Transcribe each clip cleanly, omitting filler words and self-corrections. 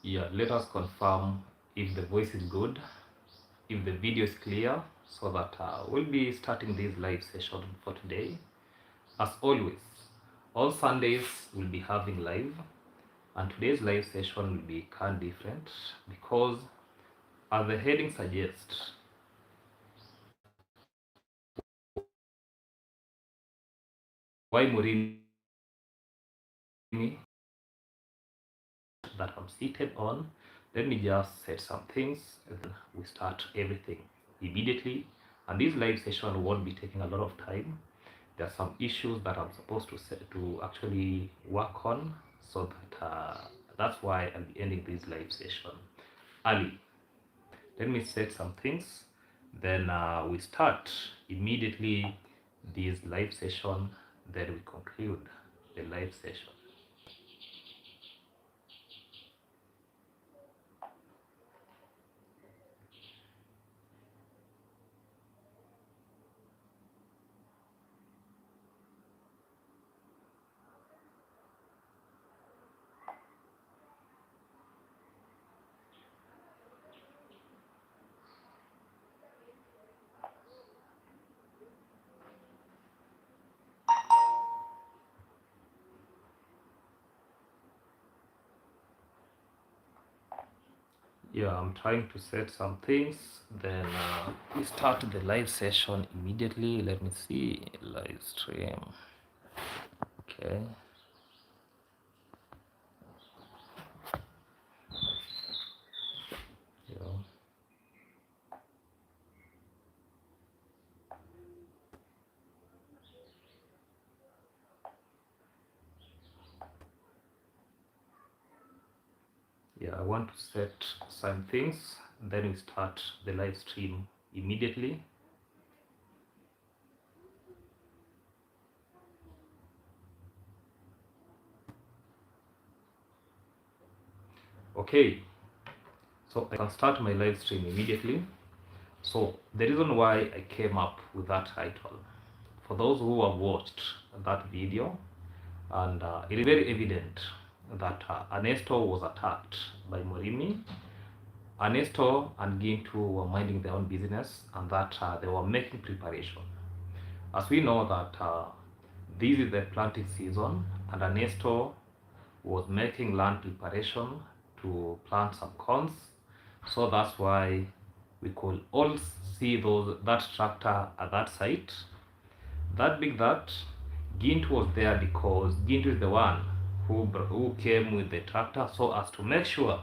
Yeah, let us confirm if the voice is good, if the video is clear, so that we'll be starting this live session for today. As always, all Sundays we'll be having live, and today's live session will be kind of different because, as the heading suggests, why Murimi that I'm seated on. Let me just set some things and then we start everything immediately. And this live session won't be taking a lot of time. There are some issues that I'm supposed to actually work on, so that that's why I'll be ending this live session early. Let me set some things, then we start immediately this live session, then we conclude the live session. Yeah, I'm trying to set some things, then we start the live session immediately. Let me see, live stream. Okay. Yeah. Yeah, I want to set some things, then we start the live stream immediately. Okay, so I can start my live stream immediately. So the reason why I came up with that title, for those who have watched that video, and it is very evident that Ernesto was attacked by Murimi. Ernesto and Gintu were minding their own business, and that they were making preparation. As we know that this is the planting season, and Ernesto was making land preparation to plant some corns. So that's why we could all see that tractor at that site. That big that Gint was there because Gint is the one who came with the tractor so as to make sure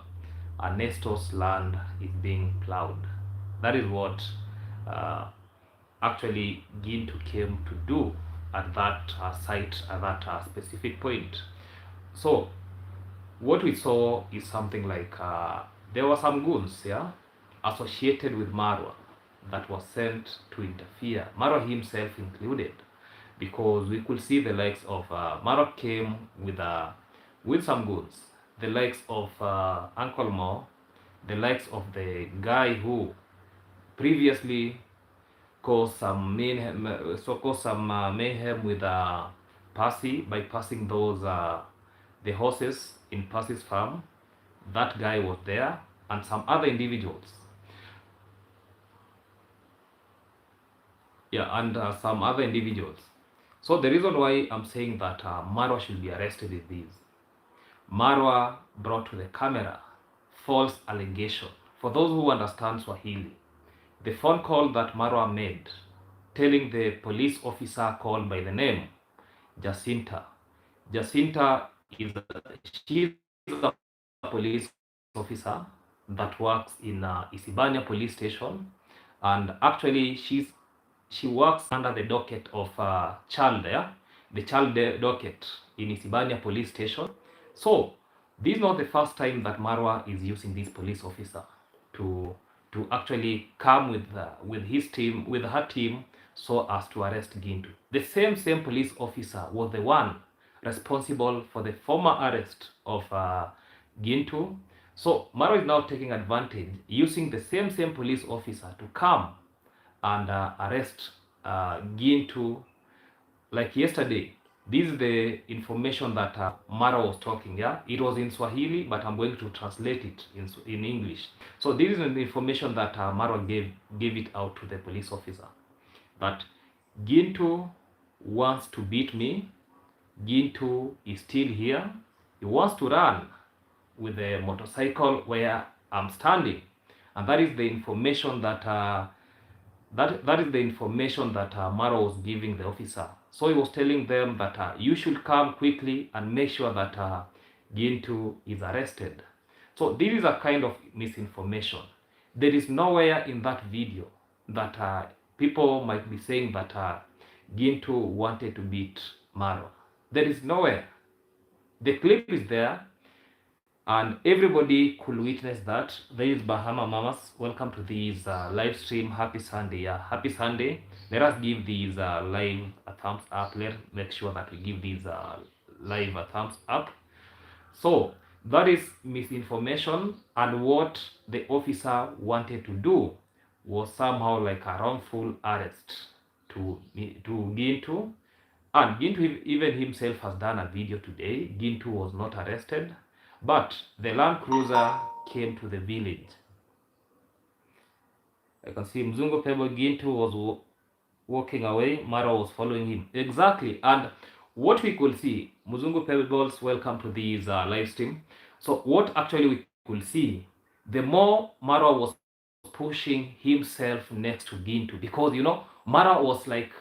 Ernesto's land is being plowed. That is what uh, actually Gintu came to do at that site at that specific point. So what we saw is something like there were some goons, yeah, associated with Marwa that was sent to interfere, Marwa himself included, because we could see the likes of Marwa came with some goons, the likes of Uncle Mo, the likes of the guy who previously caused some mayhem, mayhem with Percy by passing those the horses in Percy's farm. That guy was there, and some other individuals. Yeah, and some other individuals. So the reason why I'm saying that Marwa should be arrested is this. Marwa brought to the camera false allegation. For those who understand Swahili, the phone call that Marwa made, telling the police officer called by the name Jacinta. Jacinta is she's a police officer that works in Isibania police station, and actually she works under the docket of child there, the child docket in Isibania police station. So this is not the first time that Marwa is using this police officer to actually come with his team, with her team, so as to arrest Gintu. The same police officer was the one responsible for the former arrest of Gintu. So Maro is now taking advantage, using the same police officer to come and arrest Gintu. Like yesterday, This is the information that Maro was talking. Yeah, it was in Swahili, but I'm going to translate it in English. So this is the information that Maro gave it out to the police officer, that Gintu wants to beat me. Gintu is still here. He wants to run with the motorcycle where I'm standing, and that is the information that that is the information that Maro was giving the officer. So he was telling them that you should come quickly and make sure that Gintu is arrested. So this is a kind of misinformation. There is nowhere in that video that people might be saying that Gintu wanted to beat Maro. There is nowhere. The clip is there, and everybody could witness that. There is Bahama Mamas. Welcome to this live stream. Happy Sunday. Happy Sunday. Let us give these live a thumbs up. Let's make sure that we give these live a thumbs up. So that is misinformation, and what the officer wanted to do was somehow like a wrongful arrest to Gintu. And Gintu even himself has done a video today. Gintu was not arrested, but the Land Cruiser came to the village. I can see Mzungu Pebo. Gintu was walking away. Maro was following him. Exactly. And what we could see, Mzungu Pebbles, welcome to this live stream. So what actually we could see, the more Maro was pushing himself next to Gintu, because Maro was like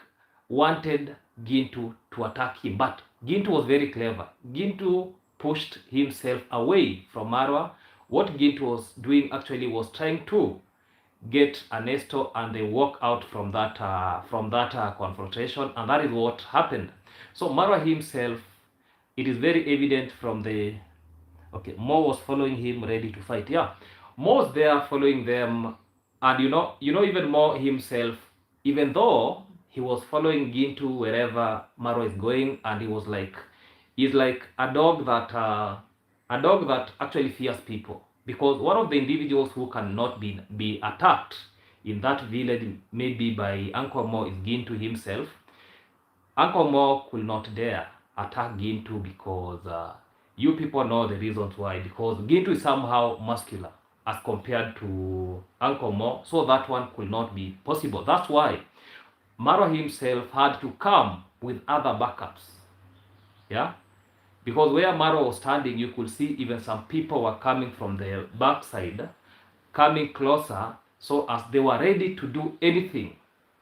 wanted Gintu to attack him, but Gintu was very clever. Gintu pushed himself away from Marwa. What Gintu was doing actually was trying to get Ernesto, and they walk out from that confrontation, and that is what happened. So Marwa himself, it is very evident from the Mo was following him, ready to fight. Yeah, Mo was there following them, and even Mo himself, even though he was following Gintu wherever Maro is going, and he's like a dog that actually fears people, because one of the individuals who cannot be attacked in that village, maybe by Uncle Mo, is Gintu himself. Uncle Mo could not dare attack Gintu because you people know the reasons why. Because Gintu is somehow muscular as compared to Uncle Mo, so that one could not be possible. That's why Maro himself had to come with other backups. Yeah, because where Maro was standing, you could see even some people were coming from the backside, coming closer, so as they were ready to do anything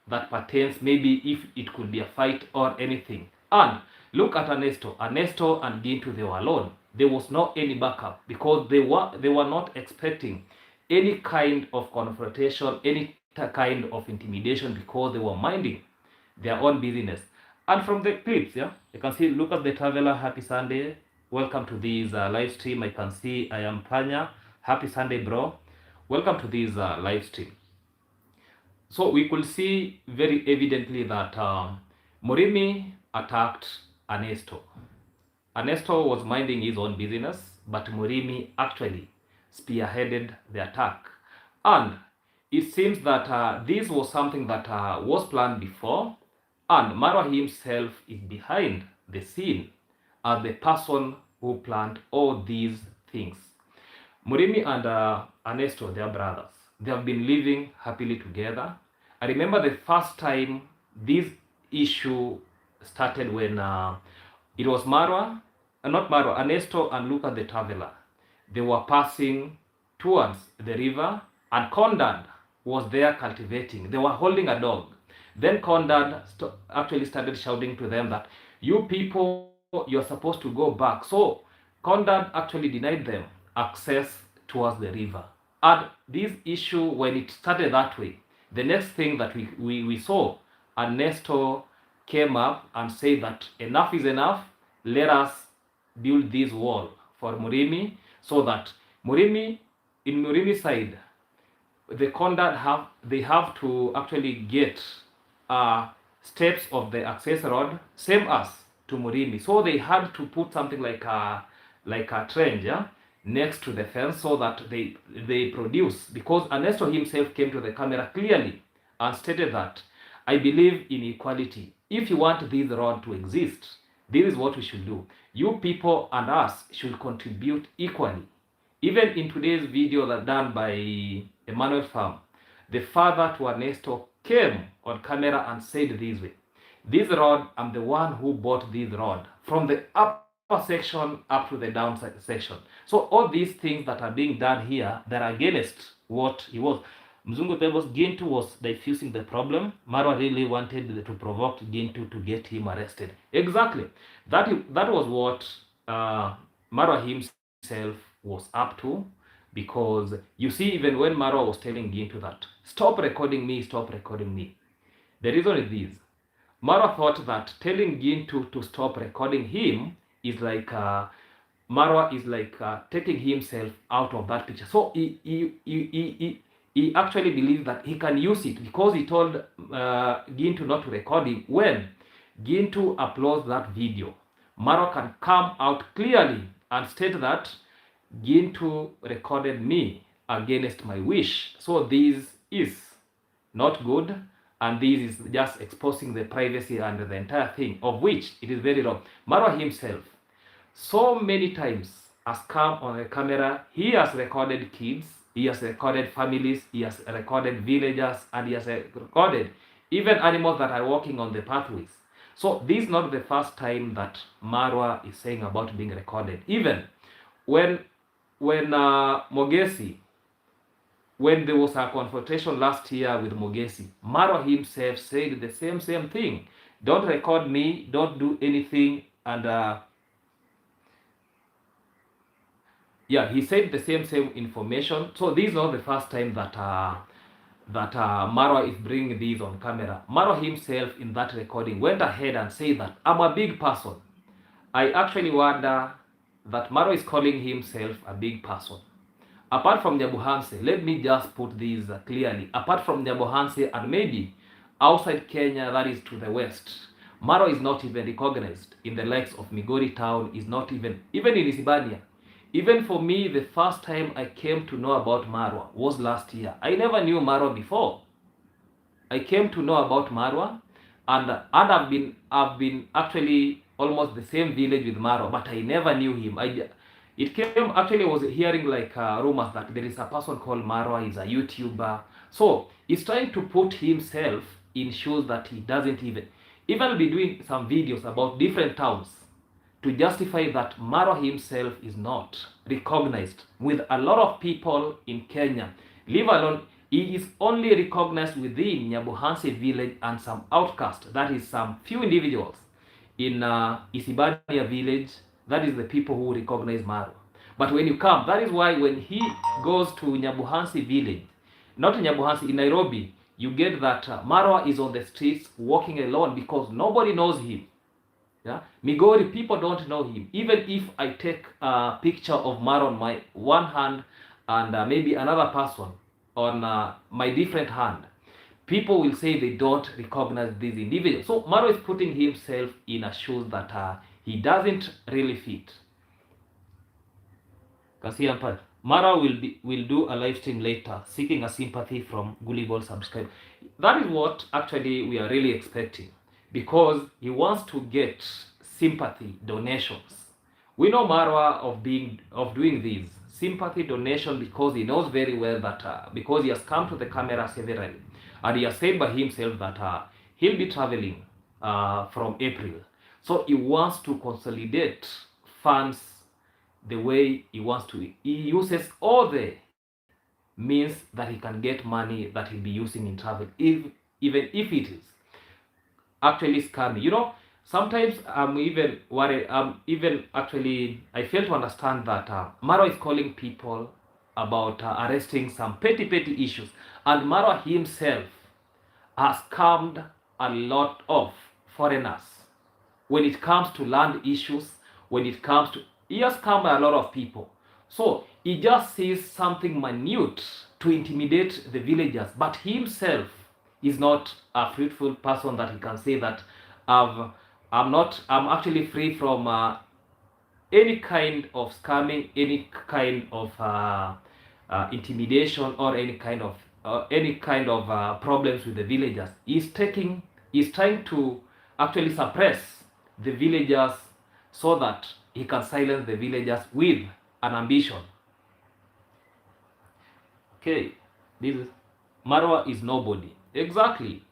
that pertains, maybe if it could be a fight or anything. And look at Ernesto and Gintu, they were alone. There was no any backup, because they were not expecting any kind of confrontation, any kind of intimidation, because they were minding their own business. And from the clips, yeah, you can see, look at the traveler. Happy Sunday. Welcome to this live stream. I can see I am Panya. Happy Sunday, bro. Welcome to this live stream. So we could see very evidently that Murimi attacked Ernesto. Ernesto was minding his own business, but Murimi actually spearheaded the attack. And it seems that this was something that was planned before, and Marwa himself is behind the scene as the person who planned all these things. Murimi and Ernesto, they are brothers. They have been living happily together. I remember the first time this issue started when it was Ernesto and Luca the Traveler. They were passing towards the river, and Condad was there cultivating. They were holding a dog. Then Condad actually started shouting to them that, you people, you're supposed to go back. So Condad actually denied them access towards the river. And this issue, when it started that way, the next thing that we saw, Ernesto came up and said that enough is enough. Let us build this wall for Murimi, so that in Murimi's side, the Condad have to actually get steps of the access road, same as to Murimi. So they had to put something like a trench, yeah, next to the fence, so that they produce, because Ernesto himself came to the camera clearly and stated that, I believe in equality. If you want this road to exist, This is what we should do. You people and us should contribute equally. Even in today's video that done by Emmanuel Farm, the father to Ernesto came on camera and said this way, this rod, I'm the one who bought this rod from the upper section up to the downside section. So all these things that are being done here, they're against what he was. Mzungu Pebbles, Gintu was diffusing the problem. Marwa really wanted to provoke Gintu to get him arrested. Exactly. That was what Marwa himself was up to, because you see, even when Marwa was telling Gintu that, stop recording me, the reason is this. Marwa thought that telling Gintu to stop recording him is like Marwa is like taking himself out of that picture. So he actually believes that he can use it, because he told Gintu not to record him. When Gintu uploads that video, Marwa can come out clearly and state that Gintu recorded me against my wish. So this is not good, and this is just exposing the privacy and the entire thing, of which it is very wrong. Marwa himself, so many times, has come on the camera. He has recorded kids, he has recorded families, he has recorded villagers, and he has recorded even animals that are walking on the pathways. So this is not the first time that Marwa is saying about being recorded. Even when Mogesi, when there was a confrontation last year with Mogesi, Maro himself said the same thing. Don't record me, don't do anything. And he said the same information. So this is not the first time that Marwa is bringing this on camera. Marwa himself in that recording went ahead and said that I'm a big person. I actually wonder that Marwa is calling himself a big person. Apart from Nyabuhanse, let me just put this clearly. Apart from Nyabuhanse and maybe outside Kenya, that is to the west, Maro is not even recognized in the likes of Migori town, is not even in Isibania. Even for me, the first time I came to know about Marwa was last year. I never knew Marwa before. I came to know about Marwa, and I've been actually almost the same village with Marwa, but I never knew him. It came, actually, I was hearing like rumors that there is a person called Marwa, he's a YouTuber. So he's trying to put himself in shoes that he doesn't even be doing some videos about different towns to justify that Marwa himself is not recognized with a lot of people in Kenya. Leave alone, he is only recognized within Nyabuhanse village and some outcast, that is some few individuals in Isibania village. That is the people who recognize Maro. But when you come, that is why when he goes to Nyabuhanse village, not Nyabuhanse, in Nairobi, you get that Marwa is on the streets walking alone because nobody knows him. Yeah? Migori, people don't know him. Even if I take a picture of Marwa on my one hand and maybe another person on my different hand, people will say they don't recognize this individual. So Marwa is putting himself in a shoes that he doesn't really fit. Mara will do a live stream later, seeking a sympathy from gullible subscribers. That is what actually we are really expecting, because he wants to get sympathy donations. We know Marwa of doing these sympathy donation because he knows very well that because he has come to the camera severally, and he has said by himself that he'll be traveling from April. So he wants to consolidate funds the way he wants to. He uses all the means that he can get money that he'll be using in travel, even if it is actually scamming. You know, sometimes I'm even worried. I fail to understand that Maro is calling people about arresting some petty issues, and Maro himself has scammed a lot of foreigners when it comes to land issues, he has scammed a lot of people. So he just sees something minute to intimidate the villagers, but himself is not a fruitful person that he can say that I'm actually free from any kind of scamming, any kind of intimidation, or any kind of problems with the villagers. He's trying to actually suppress the villagers so that he can silence the villagers with an ambition. Okay, this is Marwa is nobody. Exactly.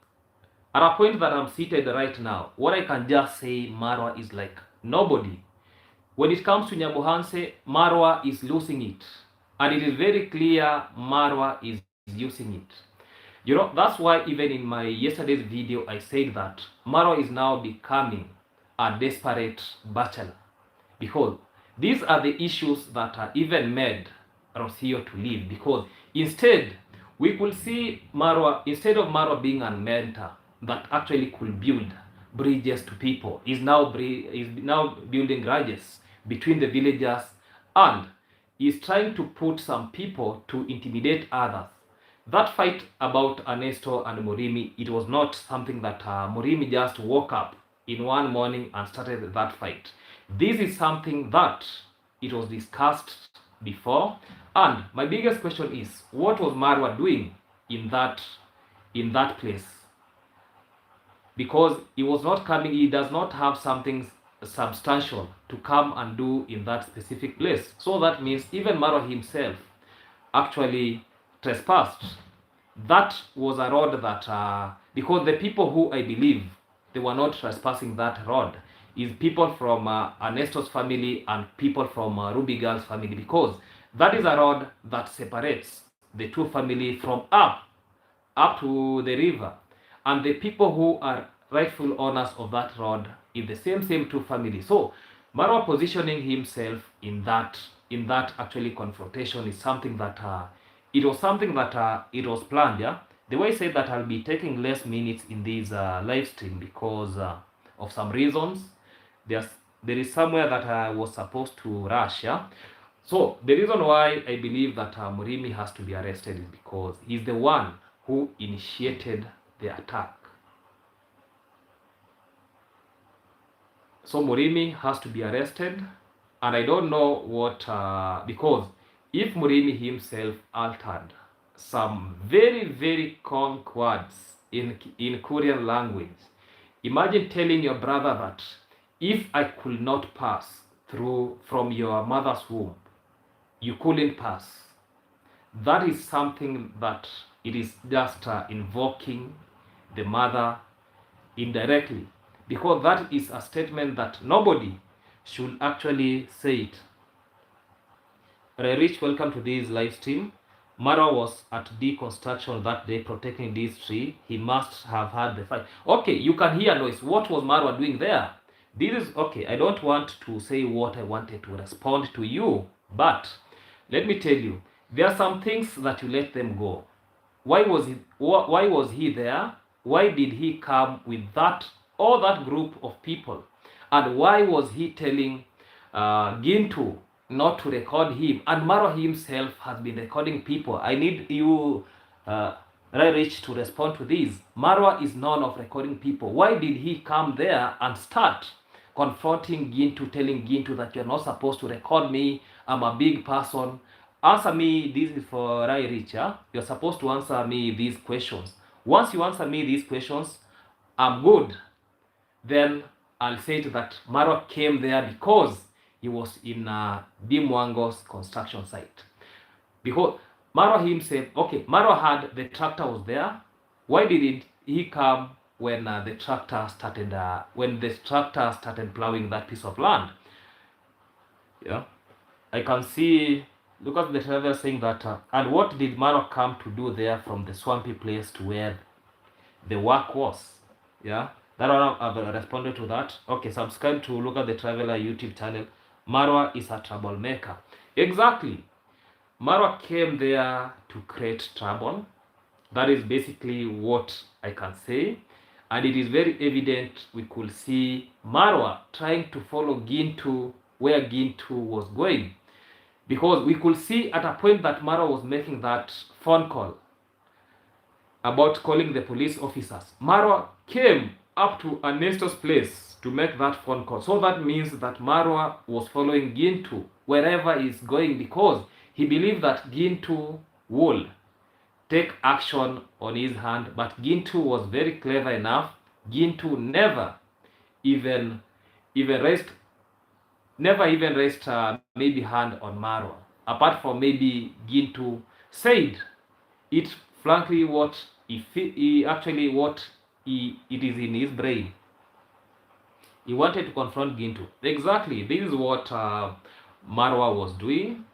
At a point that I'm seated right now, what I can just say, Marwa is like nobody. When it comes to Nyamuhanse, Marwa is losing it. And it is very clear Marwa is using it. You know, that's why even in my yesterday's video, I said that Maro is now becoming a desperate bachelor. Because these are the issues that are even made Rocio to leave. Because instead, we could see Marwa, instead of Marwa being a mentor that actually could build bridges to people, is now building grudges between the villagers, and is trying to put some people to intimidate others. That fight about Ernesto and Murimi, it was not something that Murimi just woke up in one morning and started that fight. This is something that it was discussed before. And my biggest question is, what was Marwa doing in that place? Because he was not coming, he does not have something substantial to come and do in that specific place. So that means even Marwa himself actually trespassed. That was a road that, because the people who I believe they were not trespassing that road is people from Ernesto's family and people from Ruby Girl's family, because that is a road that separates the two families from up to the river, and the people who are rightful owners of that road is the same two families. So Marwa positioning himself in that actually confrontation is something that it was something that it was planned. Yeah, the way I said that I'll be taking less minutes in this live stream because of some reasons. There is somewhere that I was supposed to rush. Yeah, so the reason why I believe that Murimi has to be arrested is because he's the one who initiated the attack. So Murimi has to be arrested, and I don't know what, because if Murimi himself altered some very conk words in Korean language, imagine telling your brother that if I could not pass through from your mother's womb, you couldn't pass. That is something that it is just invoking the mother indirectly, because that is a statement that nobody should actually say it. Rich, welcome to this live stream. Maro was at deconstruction that day protecting this tree. He must have had the fight. Okay, you can hear noise. What was Maro doing there? This is okay. I don't want to say what I wanted to respond to you, but let me tell you, there are some things that you let them go. Why was he there? Why did he come with all that group of people? And why was he telling Gintu not to record him? And Maro himself has been recording people. I need you, Rich, to respond to this. Marwa is known of recording people. Why did he come there and start confronting Gintu, telling Gintu that you're not supposed to record me, I'm a big person? Answer me, this is for Rai Richa. You're supposed to answer me these questions. Once you answer me these questions, I'm good. Then I'll say that Maro came there because he was in Bimwango's construction site. Because Maro himself, okay, Maro had the tractor was there. Why didn't he come when the tractor started plowing that piece of land? Yeah, I can see. Look at the traveler saying that. And what did Maro come to do there from the swampy place to where the work was? Yeah, that one I've responded to that. Okay, subscribe to Look at the Traveler YouTube channel. Marwa is a troublemaker. Exactly. Marwa came there to create trouble. That is basically what I can say. And it is very evident we could see Marwa trying to follow Gintu where Gintu was going. Because we could see at a point that Marwa was making that phone call about calling the police officers. Marwa came up to Ernesto's place to make that phone call. So that means that Marwa was following Gintu wherever he's going, because he believed that Gintu would take action on his hand. But Gintu was very clever enough. Gintu never even even raised, never even raised maybe hand on Marwa, apart from maybe Gintu said it frankly what he actually what it is in his brain. He wanted to confront Gintu. Exactly, this is what Marwa was doing,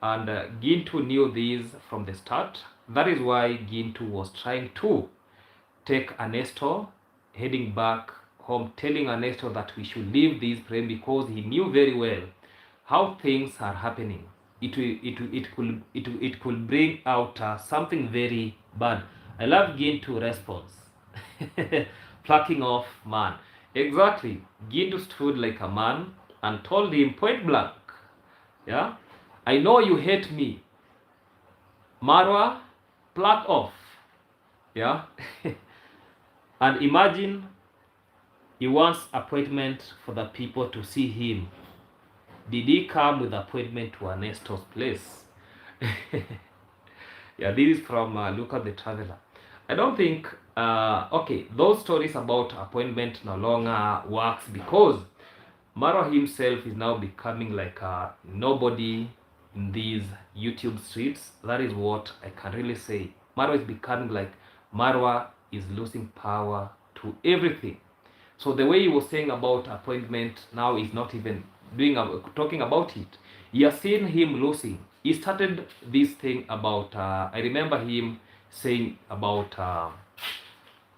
and Gintu knew this from the start. That is why Gintu was trying to take Ernesto, heading back home, telling Ernesto that we should leave this frame because he knew very well how things are happening. It could bring out something very bad. I love Gintu response. Plucking off man. Exactly. Gintu stood like a man and told him point blank, yeah, I know you hate me. Marwa, pluck off. Yeah. And imagine he wants appointment for the people to see him. Did he come with appointment to Ernesto's place? Yeah, this is from Luca the Traveler. I don't think, okay, those stories about appointment no longer works because Maro himself is now becoming like a nobody in these YouTube streets. That is what I can really say. Maro is becoming like, Marwa is losing power to everything. So the way he was saying about appointment now is not even talking about it. You have seen him losing. He started this thing about, I remember him saying about,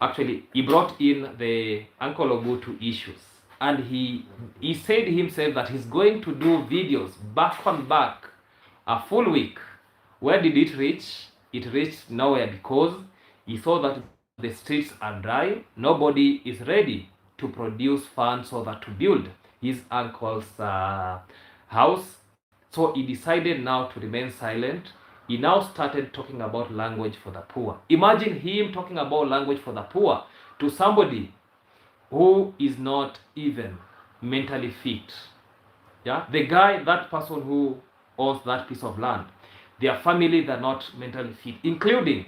actually, he brought in the Uncle Ogutu issues. And he said himself that he's going to do videos back on back a full week. Where did it reach? It reached nowhere because he saw that the streets are dry. Nobody is ready to produce funds so that to build his uncle's house. So he decided now to remain silent. He now started talking about language for the poor. Imagine him talking about language for the poor to somebody who is not even mentally fit. Yeah, the guy, that person who owns that piece of land, their family, they're not mentally fit, including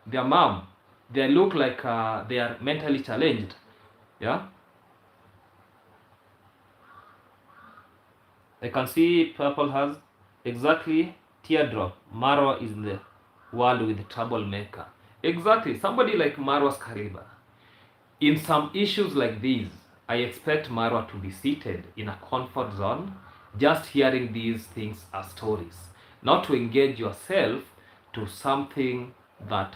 their mom. They look like they are mentally challenged. Yeah, I can see purple has exactly teardrop. Marwa is in the world with troublemaker. Exactly, somebody like Marwa's caliber. In some issues like these, I expect Marwa to be seated in a comfort zone, just hearing these things as stories, not to engage yourself to something that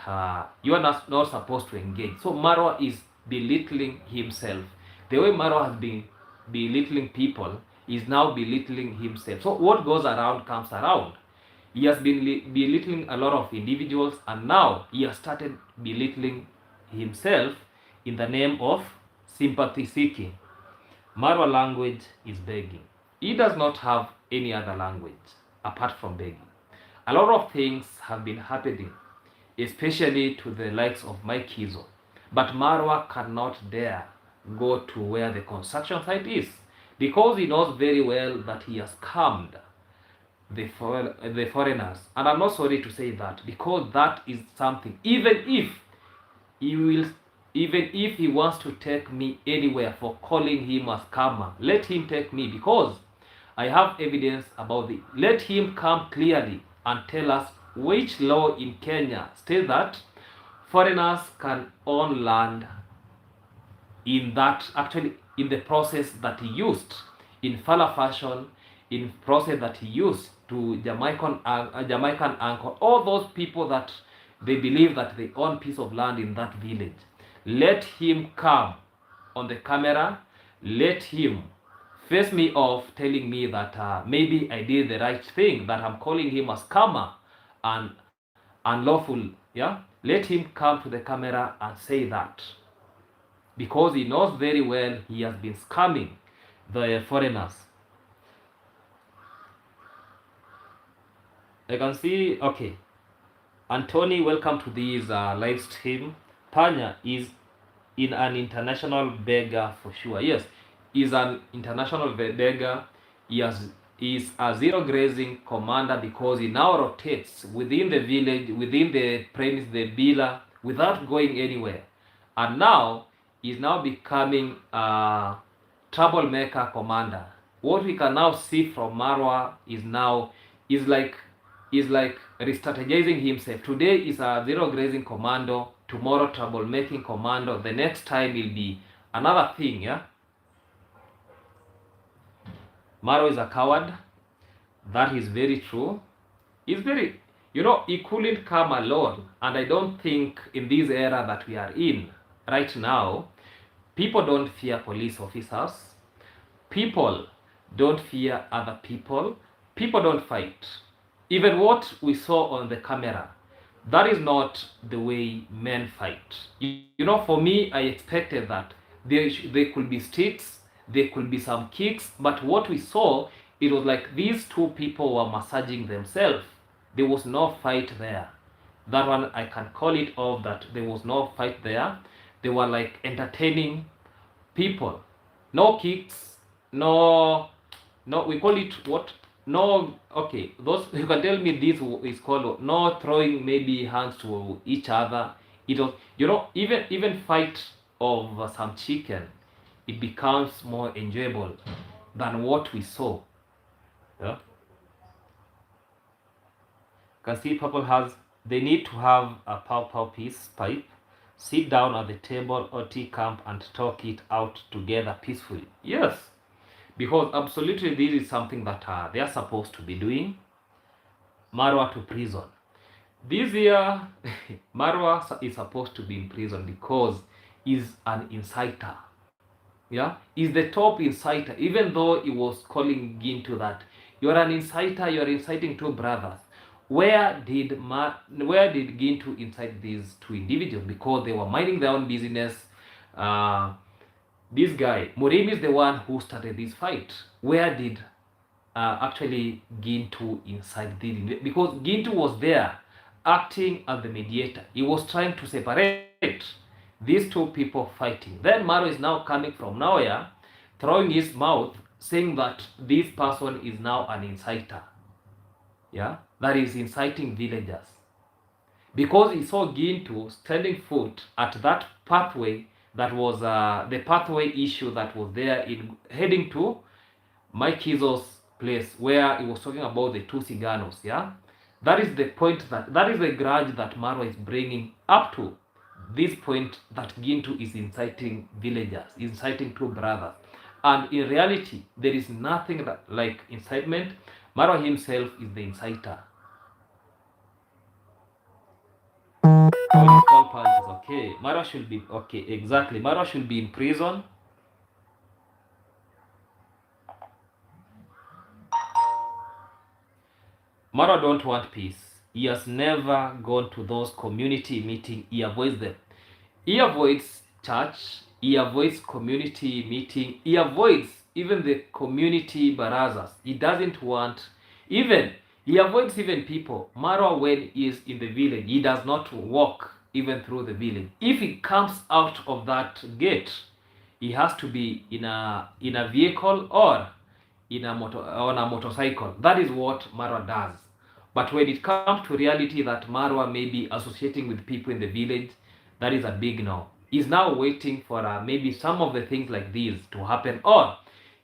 you are not supposed to engage. So Marwa is belittling himself. The way Marwa has been belittling people is now belittling himself. So what goes around comes around. He has been belittling a lot of individuals, and now he has started belittling himself in the name of sympathy seeking. Marwa language is begging. He does not have any other language apart from begging. A lot of things have been happening, especially to the likes of Mike Kizo. But Marwa cannot dare go to where the construction site is because he knows very well that he has scammed the foreigners. And I'm not sorry to say that because that is something. Even if he wants to take me anywhere for calling him a scammer, let him take me because I have evidence about it. Let him come clearly and tell us which law in Kenya states that foreigners can own land in that, actually in the process that he used in Fala fashion, in process that he used to Jamaican uncle, all those people that they believe that they own piece of land in that village. Let him come on the camera. Let him face me off telling me that maybe I did the right thing, that I'm calling him a scammer and unlawful. Yeah, let him come to the camera and say that because he knows very well he has been scamming the foreigners. I can see, okay, Anthony, welcome to this live stream. Panya is in an international beggar for sure. Yes, he's an international beggar. He's a zero grazing commander because he now rotates within the village, within the premise, the villa, without going anywhere. And now he's now becoming troublemaker commander. What we can now see from Marwa is like re-strategizing himself. Today is a zero grazing commando, tomorrow troublemaking commando, the next time will be another thing, yeah. Maro is a coward. That is very true. He's very, he couldn't come alone. And I don't think in this era that we are in right now, people don't fear police officers. People don't fear other people. People don't fight. Even what we saw on the camera, that is not the way men fight. For me, I expected that there could be sticks, there could be some kicks, but what we saw, it was like these two people were massaging themselves. There was no fight there. That one, I can call it off that there was no fight there. They were like entertaining people. No kicks, no, we call it what? No, okay, those, you can tell me this is called no throwing maybe hands to each other. It was, even fight of some chicken, it becomes more enjoyable than what we saw. Yeah. You can see people they need to have a pow piece pipe, sit down at the table or tea camp and talk it out together peacefully. Yes, because absolutely this is something that they are supposed to be doing. Marwa to prison. This year, Marwa is supposed to be in prison because he's an inciter. Yeah, he's the top inciter, even though he was calling Gintu that you're an inciter, you're inciting two brothers. Where did Gintu incite these two individuals? Because they were minding their own business. This guy, Murimi, is the one who started this fight. Where did actually Gintu incite this? Because Gintu was there acting as the mediator. He was trying to separate these two people fighting. Then Maro is now coming from nowhere, throwing his mouth, saying that this person is now an inciter. Yeah, that is inciting villagers. Because he saw Gintu standing foot at that pathway that was the pathway issue that was there in heading to Mike Kizo's place where he was talking about the two Ciganos. Yeah, that is the point that is the grudge that Marwa is bringing up to this point, that Gintu is inciting villagers, inciting two brothers. And in reality, there is nothing like incitement. Maro himself is the inciter. All skull punches, okay. Maro should be, okay, exactly. Maro should be in prison. Maro don't want peace. He has never gone to those community meetings. He avoids them. He avoids church. He avoids community meeting. He avoids even the community barazas. He doesn't want, he avoids even people. Marwa, when he is in the village, he does not walk even through the village. If he comes out of that gate, he has to be in a vehicle or on a motorcycle. That is what Marwa does. But when it comes to reality that Marwa may be associating with people in the village, that is a big no. He's now waiting for maybe some of the things like these to happen, or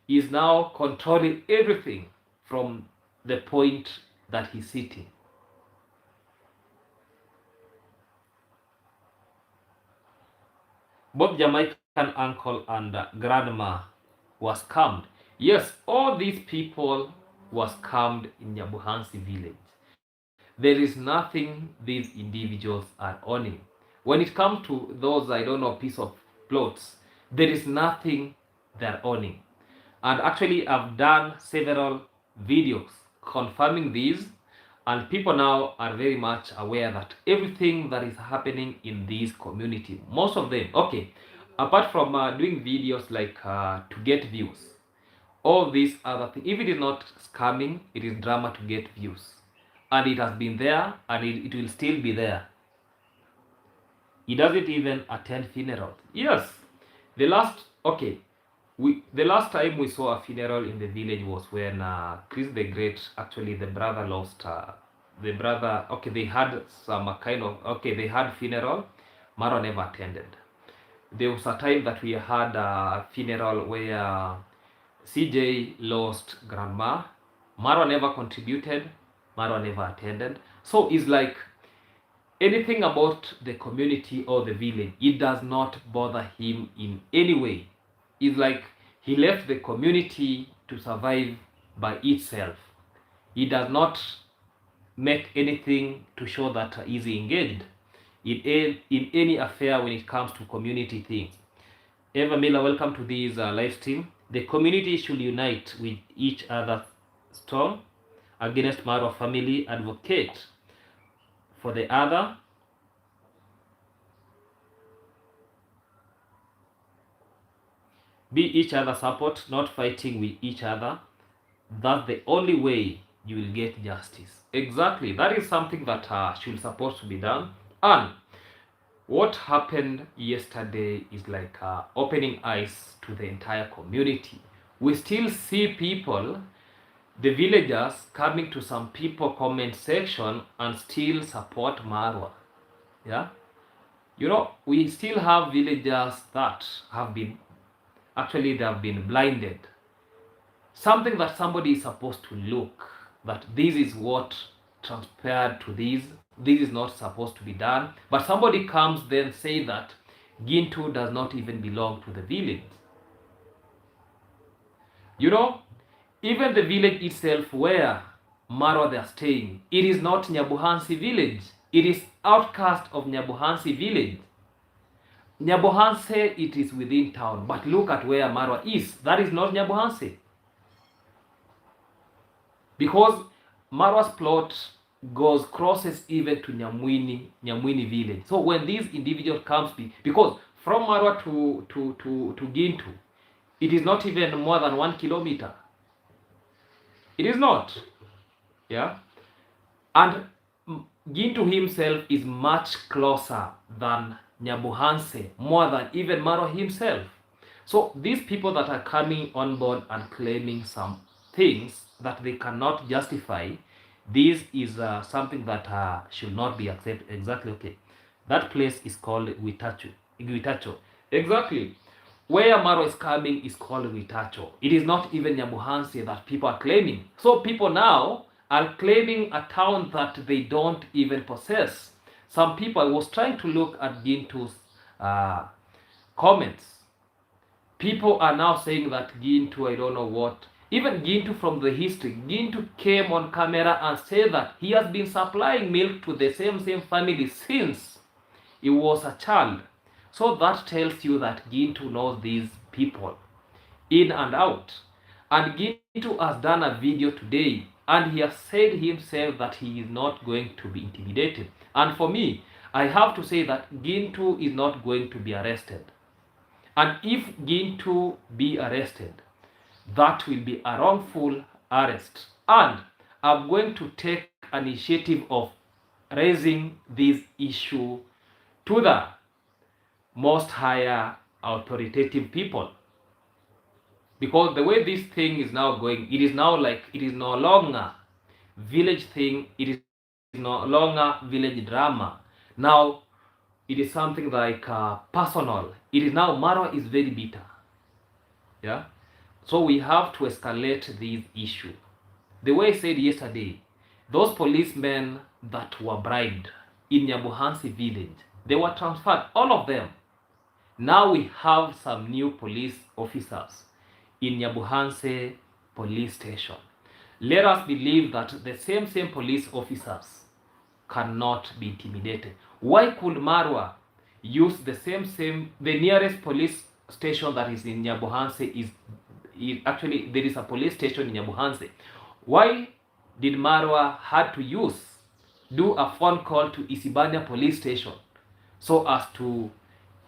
he's now controlling everything from the point that he's sitting. Both Jamaican uncle and grandma was scammed. Yes, all these people were scammed in Nyabuhansi village. There is nothing these individuals are owning. When it comes to those, piece of plots, there is nothing they're owning. And actually, I've done several videos confirming these, and people now are very much aware that everything that is happening in this community, most of them, okay, apart from doing videos like to get views, all these other things, if it is not scamming, it is drama to get views. And it has been there, and it will still be there. He doesn't even attend funerals. Yes, the last time we saw a funeral in the village was when Chris the Great, actually the brother lost the brother. Okay, they had some kind of, they had funeral. Maro never attended. There was a time that we had a funeral where CJ lost grandma. Marwa never contributed. Marwa never attended. So it's like anything about the community or the village, it does not bother him in any way. It's like he left the community to survive by itself. He does not make anything to show that he's engaged in any affair when it comes to community things. Eva Miller, welcome to this live stream. The community should unite with each other storm against Maro family, advocate for the other. Be each other support, not fighting with each other. That's the only way you will get justice. Exactly. That is something that should supposed to be done. And what happened yesterday is like opening eyes to the entire community. We still see people, the villagers, coming to some people comment section and still support Marwa. Yeah, you know, we still have villagers that have been, actually they have been blinded. Something that somebody is supposed to look, that this is what transpired to this is not supposed to be done, but somebody comes then say that Gintu does not even belong to the village. You know, even the village itself where Marwa they are staying, it is not Nyabuhansi village. It is outcast of Nyabuhansi village. Nyabuhansi, it is within town, but look at where Marwa is. That is not Nyabuhansi. Because Marwa's plot crosses even to Nyamwini village. So when these individuals comes, because from Marwa to Gintu, it is not even more than 1 kilometer. It is not. Yeah. And Gintu himself is much closer than Nyabuhanse, more than even Maro himself. So these people that are coming on board and claiming some things that they cannot justify, this is something that should not be accepted. Exactly. Okay. That place is called Guitacho. Exactly. Where Maro is coming is called Guitacho. It is not even Nyabuhanse that people are claiming. So people now are claiming a town that they don't even possess. Some people, I was trying to look at Gintu's comments. People are now saying that Gintu, I don't know what. Even Gintu from the history, Gintu came on camera and said that he has been supplying milk to the same family since he was a child. So that tells you that Gintu knows these people in and out. And Gintu has done a video today and he has said himself that he is not going to be intimidated. And for me, I have to say that Gintu is not going to be arrested. And if Gintu be arrested, that will be a wrongful arrest. And I'm going to take an initiative of raising this issue to the most higher authoritative people. Because the way this thing is now going, it is now like, it is no longer village thing, it is no longer village drama. Now, it is something like personal. It is now, Maro is very bitter. Yeah? So we have to escalate this issue. The way I said yesterday, those policemen that were bribed in Nyabuhansi village, they were transferred, all of them. Now we have some new police officers in Nyabuhansi police station. Let us believe that the same police officers cannot be intimidated. Why could Marwa use the the nearest police station that is in Nyabuhansi is actually, there is a police station in Nyabuhansi. Why did Marwa had to do a phone call to Isibania police station so as to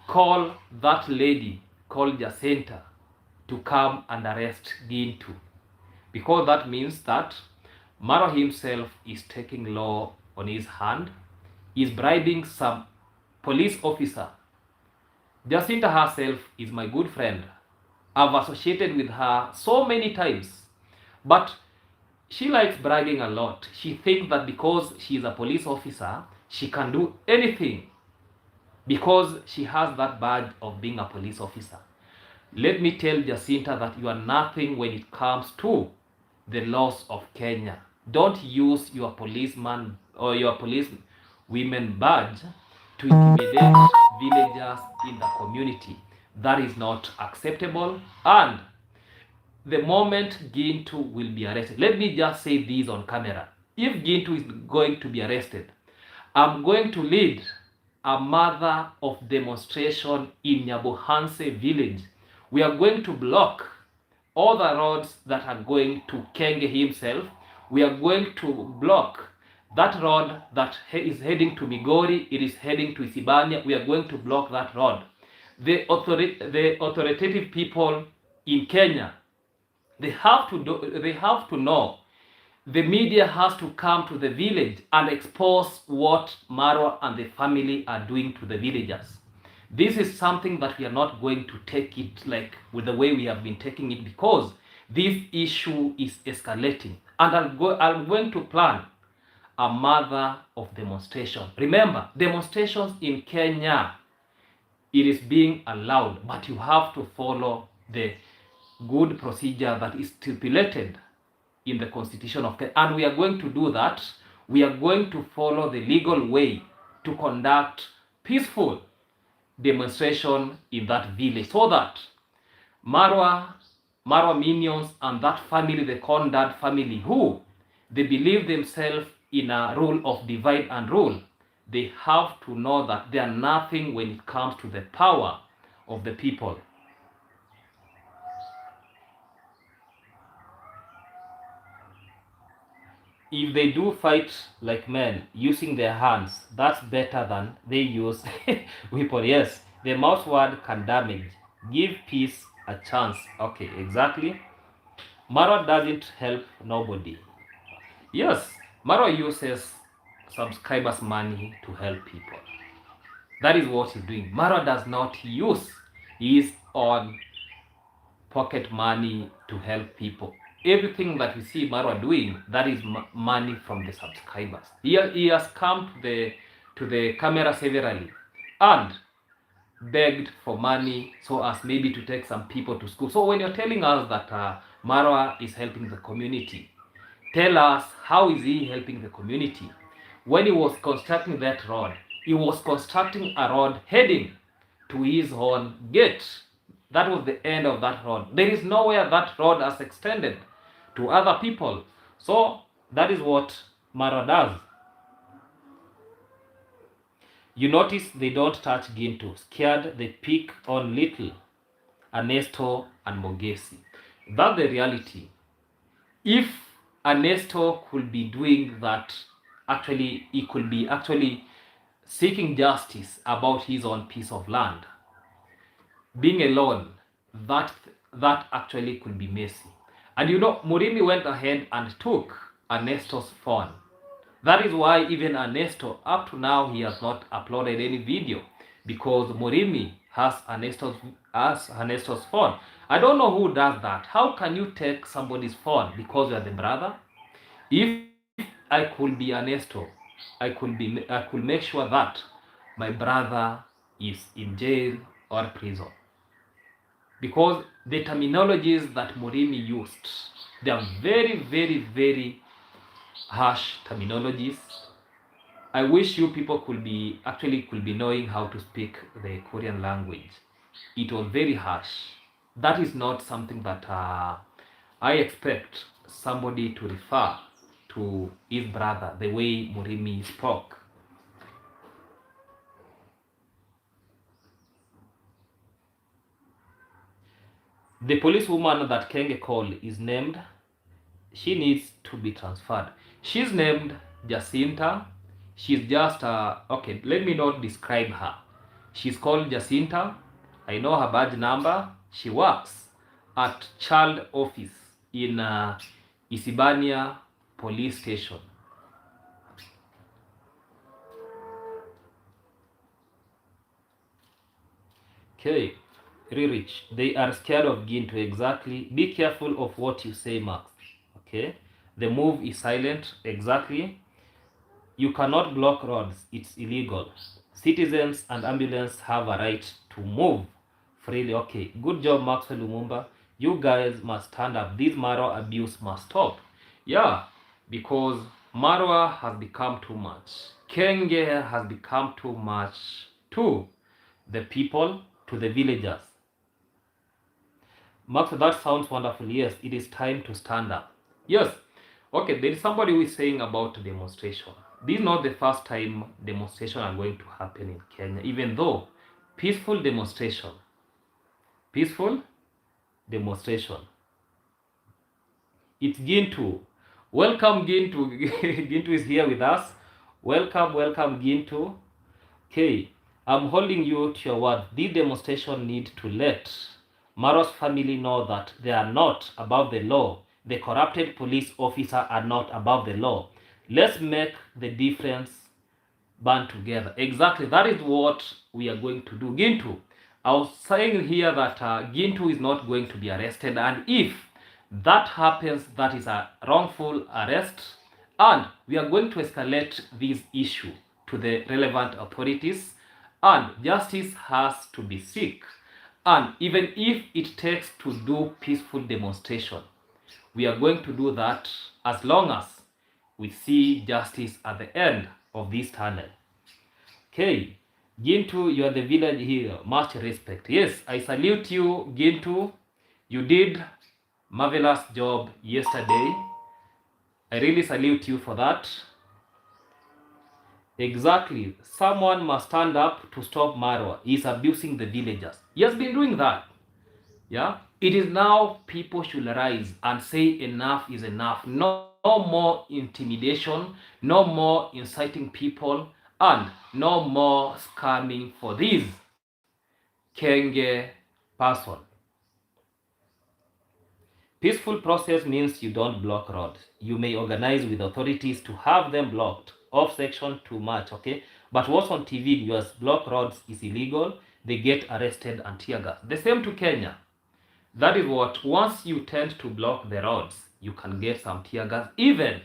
call that lady called Jacinta to come and arrest Gintu? Because that means that Maro himself is taking law on his hand, is bribing some police officer. Jacinta herself is my good friend. I've associated with her so many times. But she likes bragging a lot. She thinks that because she is a police officer, she can do anything. because she has that badge of being a police officer. Let me tell Jacinta that you are nothing when it comes to the laws of Kenya. Don't use your policeman or your police women badge to intimidate villagers in the community. That is not acceptable. And the moment Gintu will be arrested, let me just say this on camera. If Gintu is going to be arrested, I'm going to lead a mother of demonstration in Nyabohanse village. We are going to block all the roads that are going to Kenge himself. We are going to block that road that is heading to Migori. It is heading to Isibania. We are going to block that road. The authoritative people in Kenya, they have to know the media has to come to the village and expose what Marwa and the family are doing to the villagers. This is something that we are not going to take it like with the way we have been taking it, because this issue is escalating. And I'm going to plan a mother of demonstration. Remember, demonstrations in Kenya, it is being allowed, but you have to follow the good procedure that is stipulated in the constitution of Kenya. And we are going to do that. We are going to follow the legal way to conduct peaceful demonstration in that village, so that Marwa minions and that family, the Kondad family, who they believe themselves in a rule of divide and rule, they have to know that they are nothing when it comes to the power of the people. If they do fight like men using their hands, that's better than they use weapons. Yes, the mouse word can damage. Give peace a chance. Okay, exactly. Maro doesn't help nobody. Yes, Maro uses subscribers' money to help people. That is what he's doing. Maro does not use his own pocket money to help people. Everything that we see Marwa doing, that is money from the subscribers. He has come to the camera severally and begged for money so as maybe to take some people to school. So when you're telling us that Marwa is helping the community, tell us, how is he helping the community? When he was constructing that road, he was constructing a road heading to his own gate. That was the end of that road. There is nowhere that road has extended to other people. So that is what Maro does. You notice they don't touch Gintu. Scared, they pick on little Ernesto and Mogesi. That's the reality. If Ernesto could be doing that, actually, he could be actually seeking justice about his own piece of land. Being alone, that actually could be messy. And you know, Murimi went ahead and took Ernesto's phone. That is why even Ernesto, up to now, he has not uploaded any video, because Murimi has Ernesto's phone. I don't know who does that. How can you take somebody's phone because you are the brother? If I could be Ernesto, I could make sure that my brother is in jail or prison. Because the terminologies that Murimi used, they are very, very, very harsh terminologies. I wish you people could be knowing how to speak the Korean language. It was very harsh. That is not something that I expect somebody to refer to his brother the way Murimi spoke. The policewoman that Kenge called is named, she needs to be transferred. She's named Jacinta. She's just, okay, let me not describe her. She's called Jacinta. I know her badge number. She works at child office in Isibania police station. Okay. Rich, they are scared of Gintu. Exactly. Be careful of what you say, Max. Okay. The move is silent. Exactly. You cannot block roads. It's illegal. citizens and ambulance have a right to move freely. Okay, good job, Maxwell Lumumba. You guys must stand up. This Maro abuse must stop. Yeah, because Marwa has become too much. Kenge has become too much to the people, to the villagers. Max, that sounds wonderful. Yes, it is time to stand up. Yes. Okay, there is somebody who is saying about demonstration. This is not the first time demonstration are going to happen in Kenya, even though peaceful demonstration, peaceful demonstration. It's Gintu. Welcome, Gintu. Gintu is here with us. Welcome, welcome, Gintu. Okay, I'm holding you to your word. This demonstration need to let Maro's family know that they are not above the law. The corrupted police officer are not above the law. Let's make the difference band together. Exactly, that is what we are going to do. Gintu, I was saying here that Gintu is not going to be arrested, and if that happens, that is a wrongful arrest, and we are going to escalate this issue to the relevant authorities, and justice has to be sought. And even if it takes to do peaceful demonstration, we are going to do that as long as we see justice at the end of this tunnel. Okay, Gintu, you are the village hero. Much respect. Yes, I salute you, Gintu. You did marvelous job yesterday. I really salute you for that. Exactly. Someone must stand up to stop Marwa. He's abusing the villagers. He has been doing that. Yeah. It is now people should rise and say enough is enough. No more intimidation, no more inciting people, and no more scamming for this Kenge person. Peaceful process means you don't block roads. You may organize with authorities to have them blocked. Off section too much, okay? But what's on TV in US, block roads is illegal. They get arrested and tear gas. The same to Kenya. That is what, once you tend to block the roads, you can get some tear gas. Even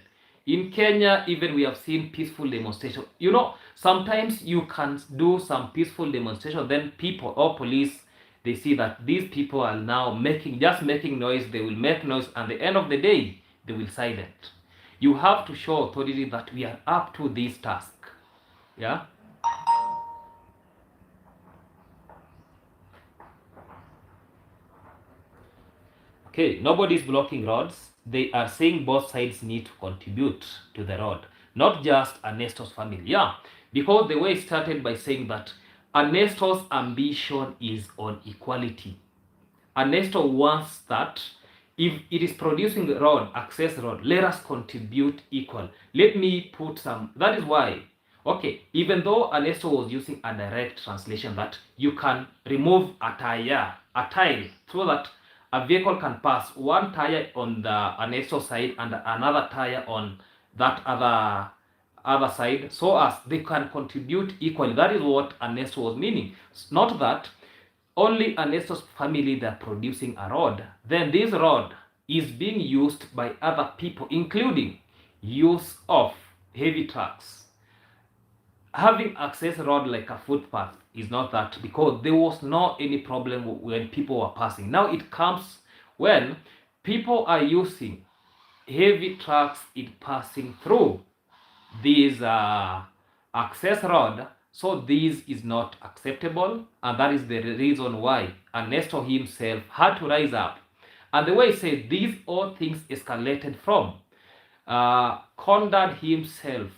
in Kenya, even we have seen peaceful demonstration. You know, sometimes you can do some peaceful demonstration, then people or police, they see that these people are now just making noise. They will make noise, and at the end of the day, they will silent. You have to show authority that we are up to this task. Yeah. Okay, nobody is blocking roads. They are saying both sides need to contribute to the road, not just Ernesto's family. Yeah, because the way it started by saying that Ernesto's ambition is on equality. Ernesto wants that if it is producing road, access road, let us contribute equal. Let me put some, that is why, okay, even though Ernesto was using a direct translation that you can remove a tile, so that a vehicle can pass one tire on the Ernesto side and another tire on that other side, so as they can contribute equally. That is what Ernesto was meaning. It's not that only Ernesto's family that are producing a road, then this road is being used by other people, including use of heavy trucks. Having access road like a footpath is not that, because there was no any problem when people were passing. Now it comes when people are using heavy trucks in passing through these access road. So this is not acceptable, and that is the reason why Ernesto himself had to rise up. And the way he said, these all things escalated from Conrad himself.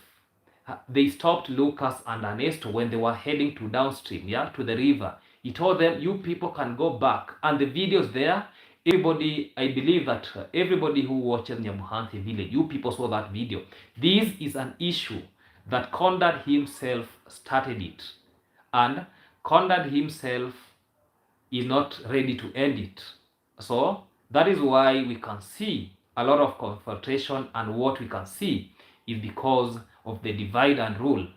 They stopped Lucas and Ernesto when they were heading to downstream, yeah, to the river. He told them, you people can go back. And the videos there, everybody, I believe that everybody who watches Nyamuhansi village, you people saw that video. This is an issue that Conrad himself started it. And Conrad himself is not ready to end it. So that is why we can see a lot of confrontation, and what we can see is because of the divide and rule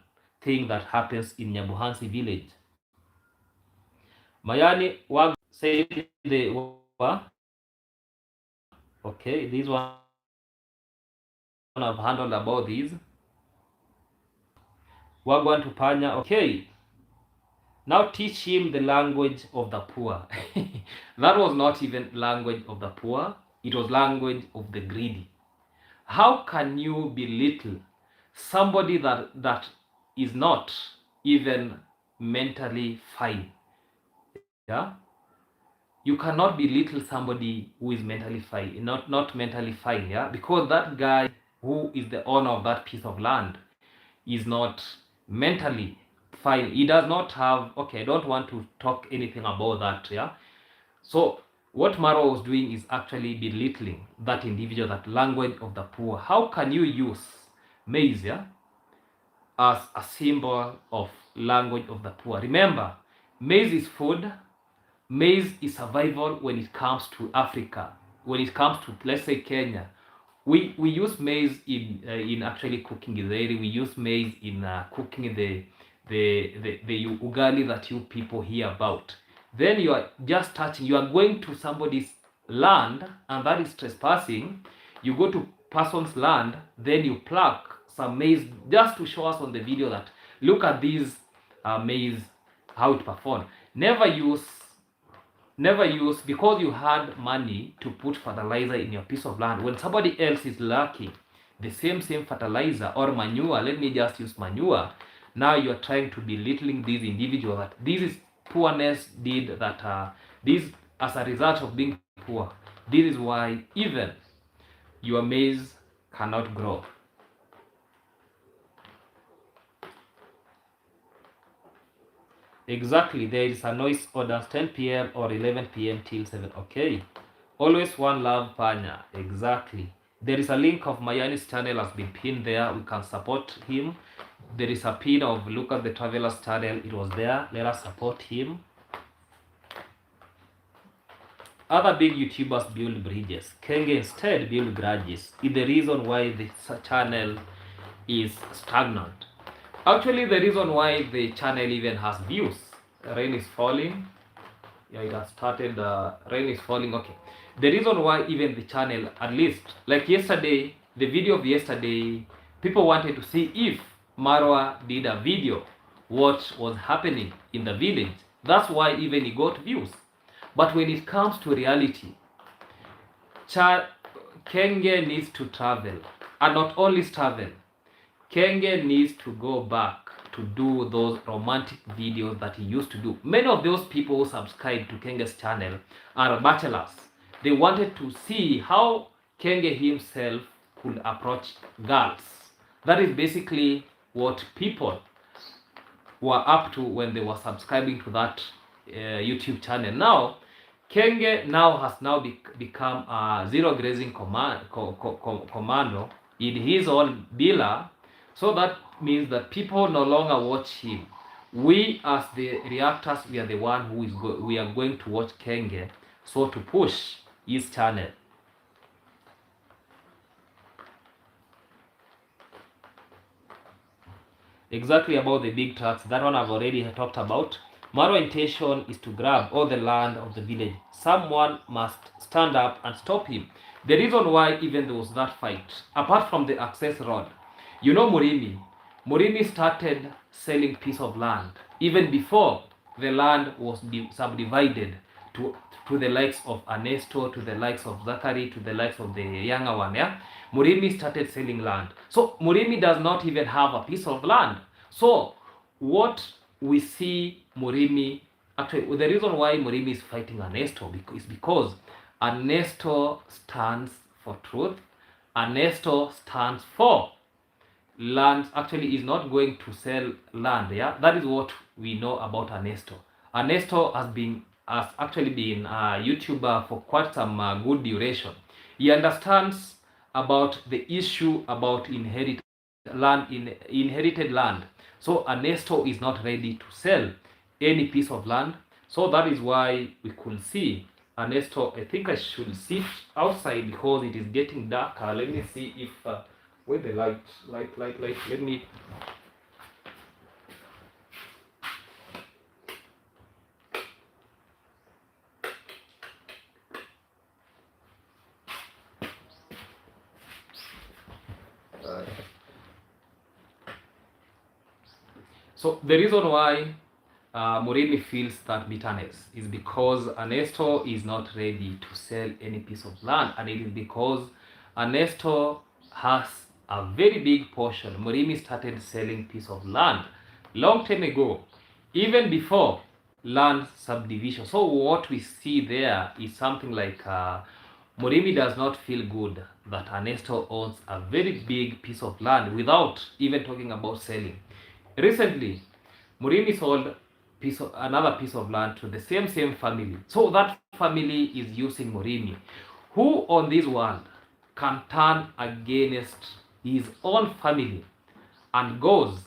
thing that happens in Nyabuhansi village. Mayani Wag said they were okay. This one I've handled about these. We're going to Panya. Okay. Now teach him the language of the poor. That was not even language of the poor, it was language of the greedy. How can you belittle somebody that is not even mentally fine? Yeah, you cannot belittle somebody who is mentally fine, not mentally fine. Yeah, because that guy who is the owner of that piece of land is not mentally fine. He does not have, okay, I don't want to talk anything about that. Yeah, so what Maro was doing is actually belittling that individual, that language of the poor. How can you use maize, yeah, as a symbol of language of the poor? Remember, maize is food. Maize is survival when it comes to Africa. When it comes to, let's say, Kenya, we use maize in actually cooking githeri. We use maize in cooking the ugali that you people hear about. Then you are just touching. You are going to somebody's land, and that is trespassing. You go to person's land, then you pluck some maize just to show us on the video that look at these maize, how it performed. Never use because you had money to put fertilizer in your piece of land when somebody else is lacking the same fertilizer or manure. Let me just use manure. Now you're trying to belittling these individuals that this is poorness did that this as a result of being poor. This is why even your maize cannot grow. Exactly, there is a noise orders 10 p.m. or 11 p.m. till 7. Okay. Always one love, Panya. Exactly. There is a link of Mayani's channel has been pinned there. We can support him. There is a pin of Lucas the Traveler's channel. It was there. Let us support him. Other big YouTubers build bridges. Kenge instead build grudges. Is the reason why the channel is stagnant. Actually, the reason why the channel even has views. Rain is falling. Yeah, it has started. Rain is falling. Okay. The reason why even the channel, at least like yesterday, the video of yesterday, people wanted to see if Marwa did a video, what was happening in the village. That's why even he got views. But when it comes to reality, Kenge needs to travel, and not only travel. Kenge needs to go back to do those romantic videos that he used to do. Many of those people who subscribe to Kenge's channel are bachelors. They wanted to see how Kenge himself could approach girls. That is basically what people were up to when they were subscribing to that YouTube channel. Now, Kenge has now become a zero grazing commando in his own villa. So that means that people no longer watch him. We as the reactors, we are the one who is we are going to watch Kenge, so to push his channel. Exactly about the big trucks, that one I've already talked about. Marwa's intention is to grab all the land of the village. Someone must stand up and stop him. The reason why even there was that fight, apart from the access road, you know Murimi started selling piece of land even before the land was subdivided to the likes of Ernesto, to the likes of Zachary, to the likes of the younger one. Yeah, Murimi started selling land. So Murimi does not even have a piece of land. So what we see Murimi, actually the reason why Murimi is fighting Ernesto is because Ernesto stands for truth. Ernesto stands for land. Actually is not going to sell land. Yeah, that is what we know about Ernesto. Ernesto has actually been a YouTuber for quite some good duration. He understands about the issue about inherited land. So Ernesto is not ready to sell any piece of land. So that is why we could see Ernesto. I think I should sit outside because it is getting darker. Let me see if where the light. Let me. So the reason why Murimi feels that bitterness is because Ernesto is not ready to sell any piece of land, and it is because Ernesto has a very big portion. Murimi started selling piece of land long time ago, even before land subdivision. So what we see there is something like Murimi does not feel good that Ernesto owns a very big piece of land without even talking about selling. Recently, Murimi sold another piece of land to the same family. So that family is using Murimi. Who on this world can turn against his own family and goes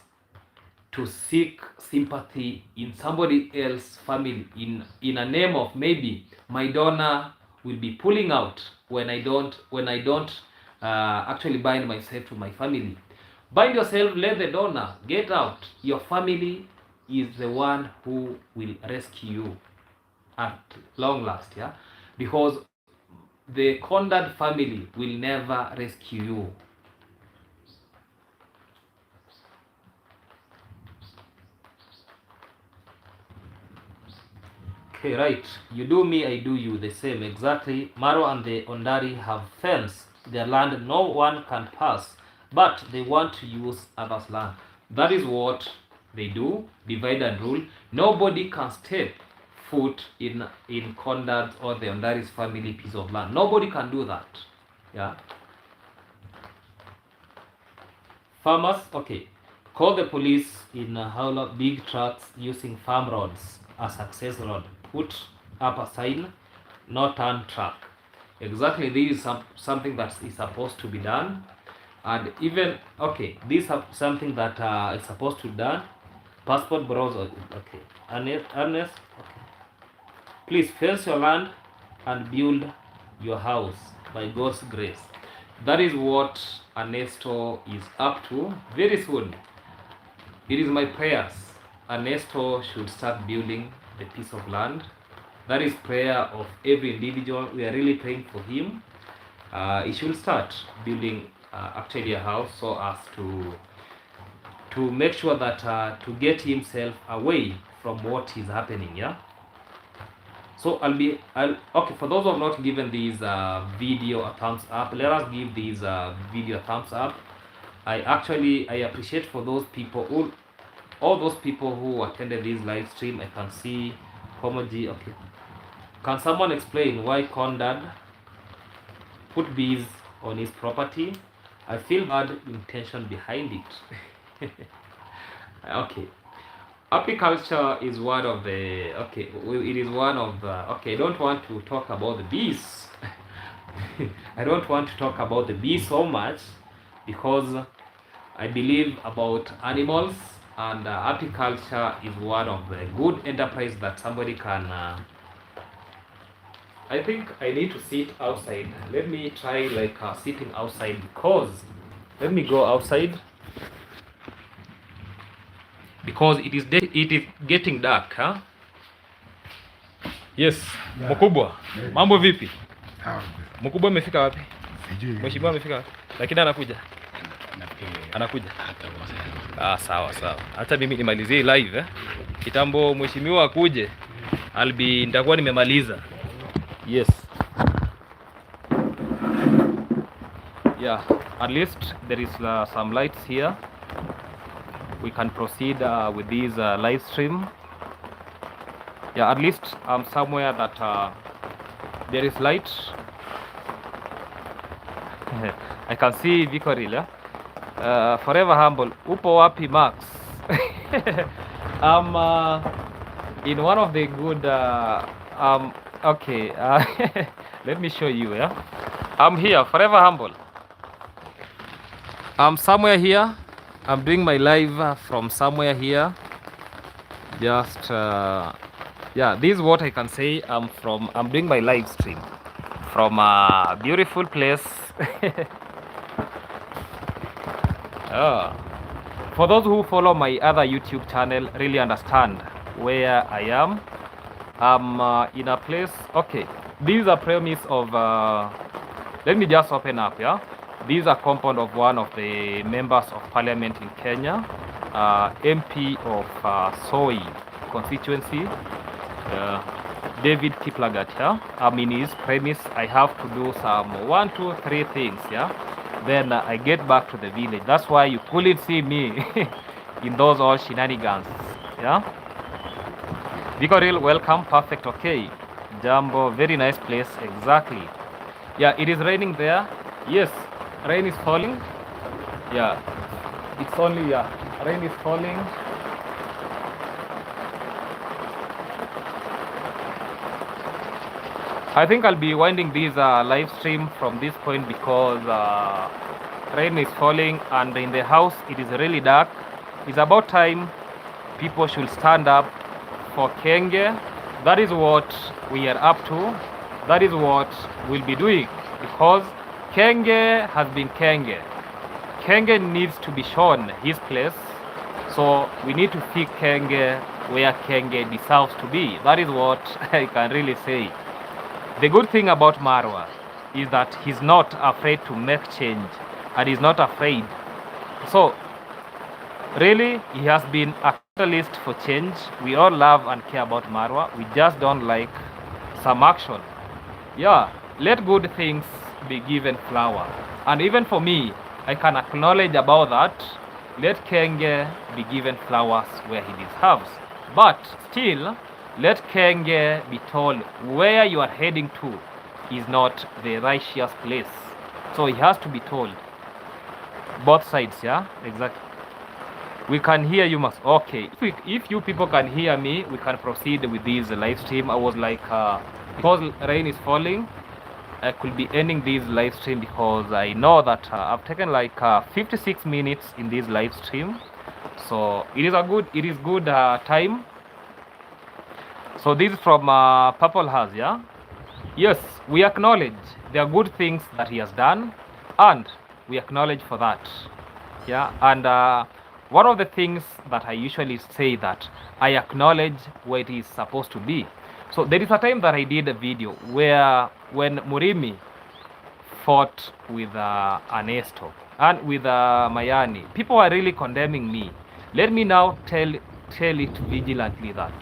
to seek sympathy in somebody else's family in a name of maybe my donor will be pulling out when I don't actually bind myself to my family. Bind yourself, let the donor get out. Your family is the one who will rescue you at long last, yeah, because the conduct family will never rescue you. Okay, right. You do me, I do you. The same, exactly. Maro and the Ondari have fence. Their land no one can pass, but they want to use others' land. That is what they do. Divide and rule. Nobody can step foot in Conrad's or the Ondari's family piece of land. Nobody can do that. Yeah. Farmers, okay. Call the police in Howler big trucks using farm roads as access road. Put up a sign, no turn truck. Exactly, this is something that is supposed to be done. And even, okay, this is something that is supposed to be done. Passport browser, okay. Ernest, okay. Please fence your land and build your house by God's grace. That is what Ernesto is up to very soon. It is my prayers Ernesto should start building the piece of land. That is prayer of every individual. We are really praying for him. He should start building actually a house so as to make sure that to get himself away from what is happening. Yeah. So okay. For those who have not given this video a thumbs up, let us give this video a thumbs up. I appreciate for those people who, all those people who attended this live stream. I can see Homoji. Okay, can someone explain why Condad put bees on his property? I feel bad intention behind it. Okay, apiculture is one of the, okay, it is one of the, okay, I don't want to talk about the bees. I don't want to talk about the bees so much because I believe about animals, and apiculture is one of the good enterprise that somebody can I think I need to sit outside. Let me try like sitting outside, because let me go outside because it is getting dark, huh? Yes, yeah. Mkubwa, yeah. Mambo vipi? Mkubwa amefika wapi? Sijui. Mheshimiwa amefika wapi? Lakini anakuja. Sawa. Hata mimi nimalizie live kitambo mheshimiwa akuje. Nitakuwa nimemaliza. Yes. Yeah, at least there is some lights here. We can proceed with this live stream. Yeah, at least somewhere that there is light. I can see Victory, yeah? Forever humble. Upo wapi Max? I'm in one of the good okay, let me show you, yeah? I'm here, forever humble. I'm somewhere here. I'm doing my live from somewhere here. Just yeah, this is what I can say. I'm doing my live stream from a beautiful place. For those who follow my other YouTube channel, really understand where I am. I'm in a place. Okay, this is a premise of let me just open up, yeah. This is a compound of one of the members of parliament in Kenya, MP of Soi constituency, David Kiplagat, yeah? I'm in his premise. I have to do some 1, 2, 3 things, yeah? Then I get back to the village. That's why you couldn't see me in those all shenanigans, yeah? Vigoril, welcome, perfect, okay. Jambo, very nice place, exactly. Yeah, it is raining there. Yes, rain is falling. Yeah, it's only, yeah, rain is falling. I think I'll be winding this live stream from this point because rain is falling and in the house it is really dark. It's about time people should stand up for Kenge. That is what we are up to. That is what we'll be doing because Kenge has been Kenge. Kenge needs to be shown his place. So we need to pick Kenge where Kenge deserves to be. That is what I can really say. The good thing about Marwa is that he's not afraid to make change and he's not afraid. So really, he has been a catalyst for change. We all love and care about Marwa. We just don't like some action. Yeah, let good things be given flower. And even for me, I can acknowledge about that. Let Kenge be given flowers where he deserves. But still, let Kenge be told where you are heading to is not the righteous place. So he has to be told. Both sides, yeah? Exactly. We can hear you, Max. Okay. If you people can hear me, we can proceed with this live stream. I was like, because rain is falling, I could be ending this live stream because I know that I've taken like 56 minutes in this live stream. So it is good time. So this is from Purple Has, yeah? Yes, we acknowledge there are good things that he has done and we acknowledge for that. Yeah, and one of the things that I usually say that I acknowledge where it is supposed to be. So there is a time that I did a video where when Murimi fought with Anesto and with Mayani, people are really condemning me. Let me now tell it vigilantly that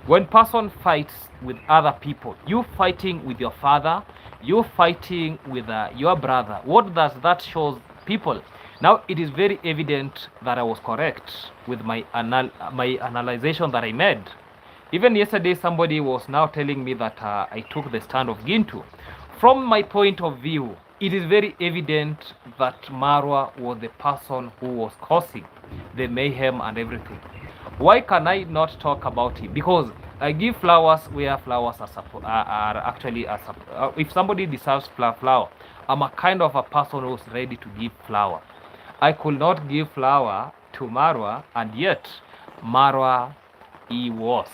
when person fights with other people, you fighting with your father, you fighting with your brother, what does that show people? Now it is very evident that I was correct with my analyzation that I made. Even yesterday somebody was now telling me that I took the stand of Gintu. From my point of view, it is very evident that Marwa was the person who was causing the mayhem and everything. Why can I not talk about him? Because I give flowers where flowers are actually if somebody deserves flower, I'm a kind of a person who's ready to give flower. I could not give flower to Marwa, and yet Marwa, he was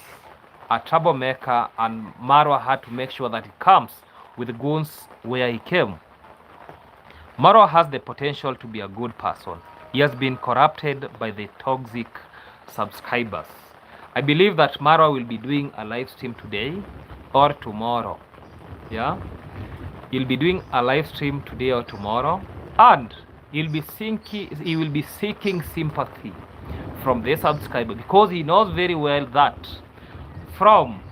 a troublemaker, and Marwa had to make sure that he comes with goons where he came. Maro has the potential to be a good person. He has been corrupted by the toxic subscribers. I believe that Maro will be doing a live stream today or tomorrow. Yeah, he'll be doing a live stream today or tomorrow, and he will be seeking sympathy from the subscriber because he knows very well that from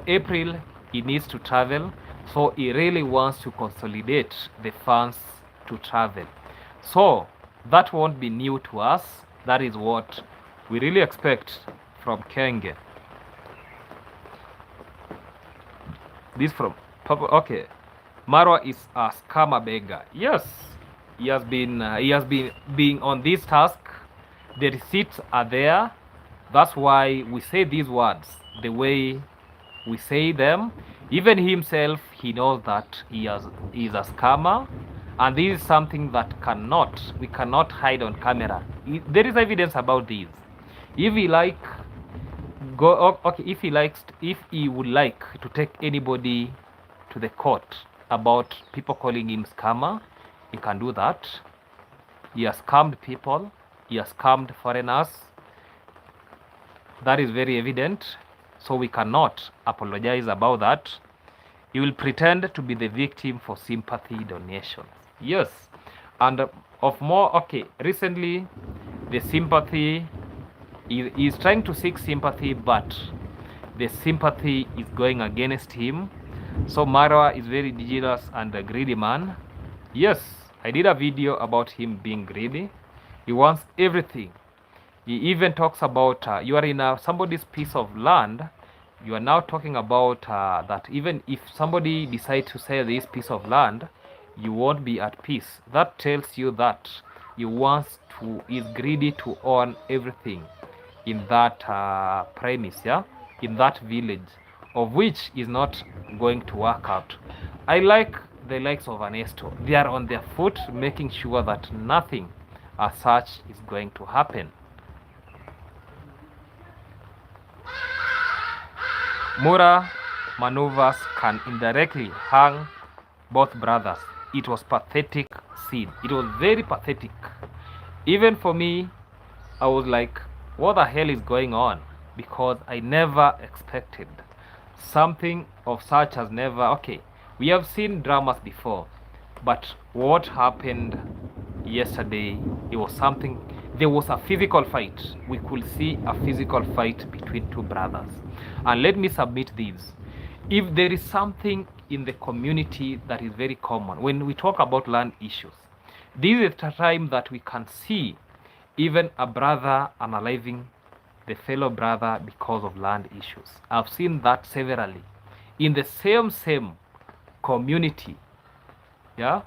April he needs to travel. So he really wants to consolidate the funds to travel. So that won't be new to us. That is what we really expect from Kenge. This from Papa. Okay, Marwa is a scammer beggar. Yes, he has been being on this task. The receipts are there. That's why we say these words the way we say them. Even himself, he knows that he is a scammer, and this is something that we cannot hide on camera. There is evidence about this. If he would like to take anybody to the court about people calling him scammer, he can do that. He has scammed people. He has scammed foreigners. That is very evident. So we cannot apologize about that. He will pretend to be the victim for sympathy donations. Yes, and of more. Okay, recently the sympathy He's trying to seek sympathy, but the sympathy is going against him. So Marwa is very dangerous and a greedy man. Yes, I did a video about him being greedy. He wants everything. He even talks about you are in somebody's piece of land. You are now talking about that even if somebody decides to sell this piece of land, you won't be at peace. That tells you that he wants to, is greedy to own everything in that premise, yeah, in that village, of which is not going to work out. I like the likes of Ernesto. They are on their foot, making sure that nothing as such is going to happen. Mura maneuvers can indirectly hang both brothers. It was pathetic scene. It was very pathetic. Even for me, I was like, what the hell is going on? Because I never expected something of such as never. Okay, we have seen dramas before, but what happened yesterday, it was something. There was a physical fight. We could see a physical fight between two brothers. And let me submit this. If there is something in the community that is very common, when we talk about land issues, this is the time that we can see even a brother analyzing the fellow brother because of land issues. I've seen that severally in the same community. Yeah,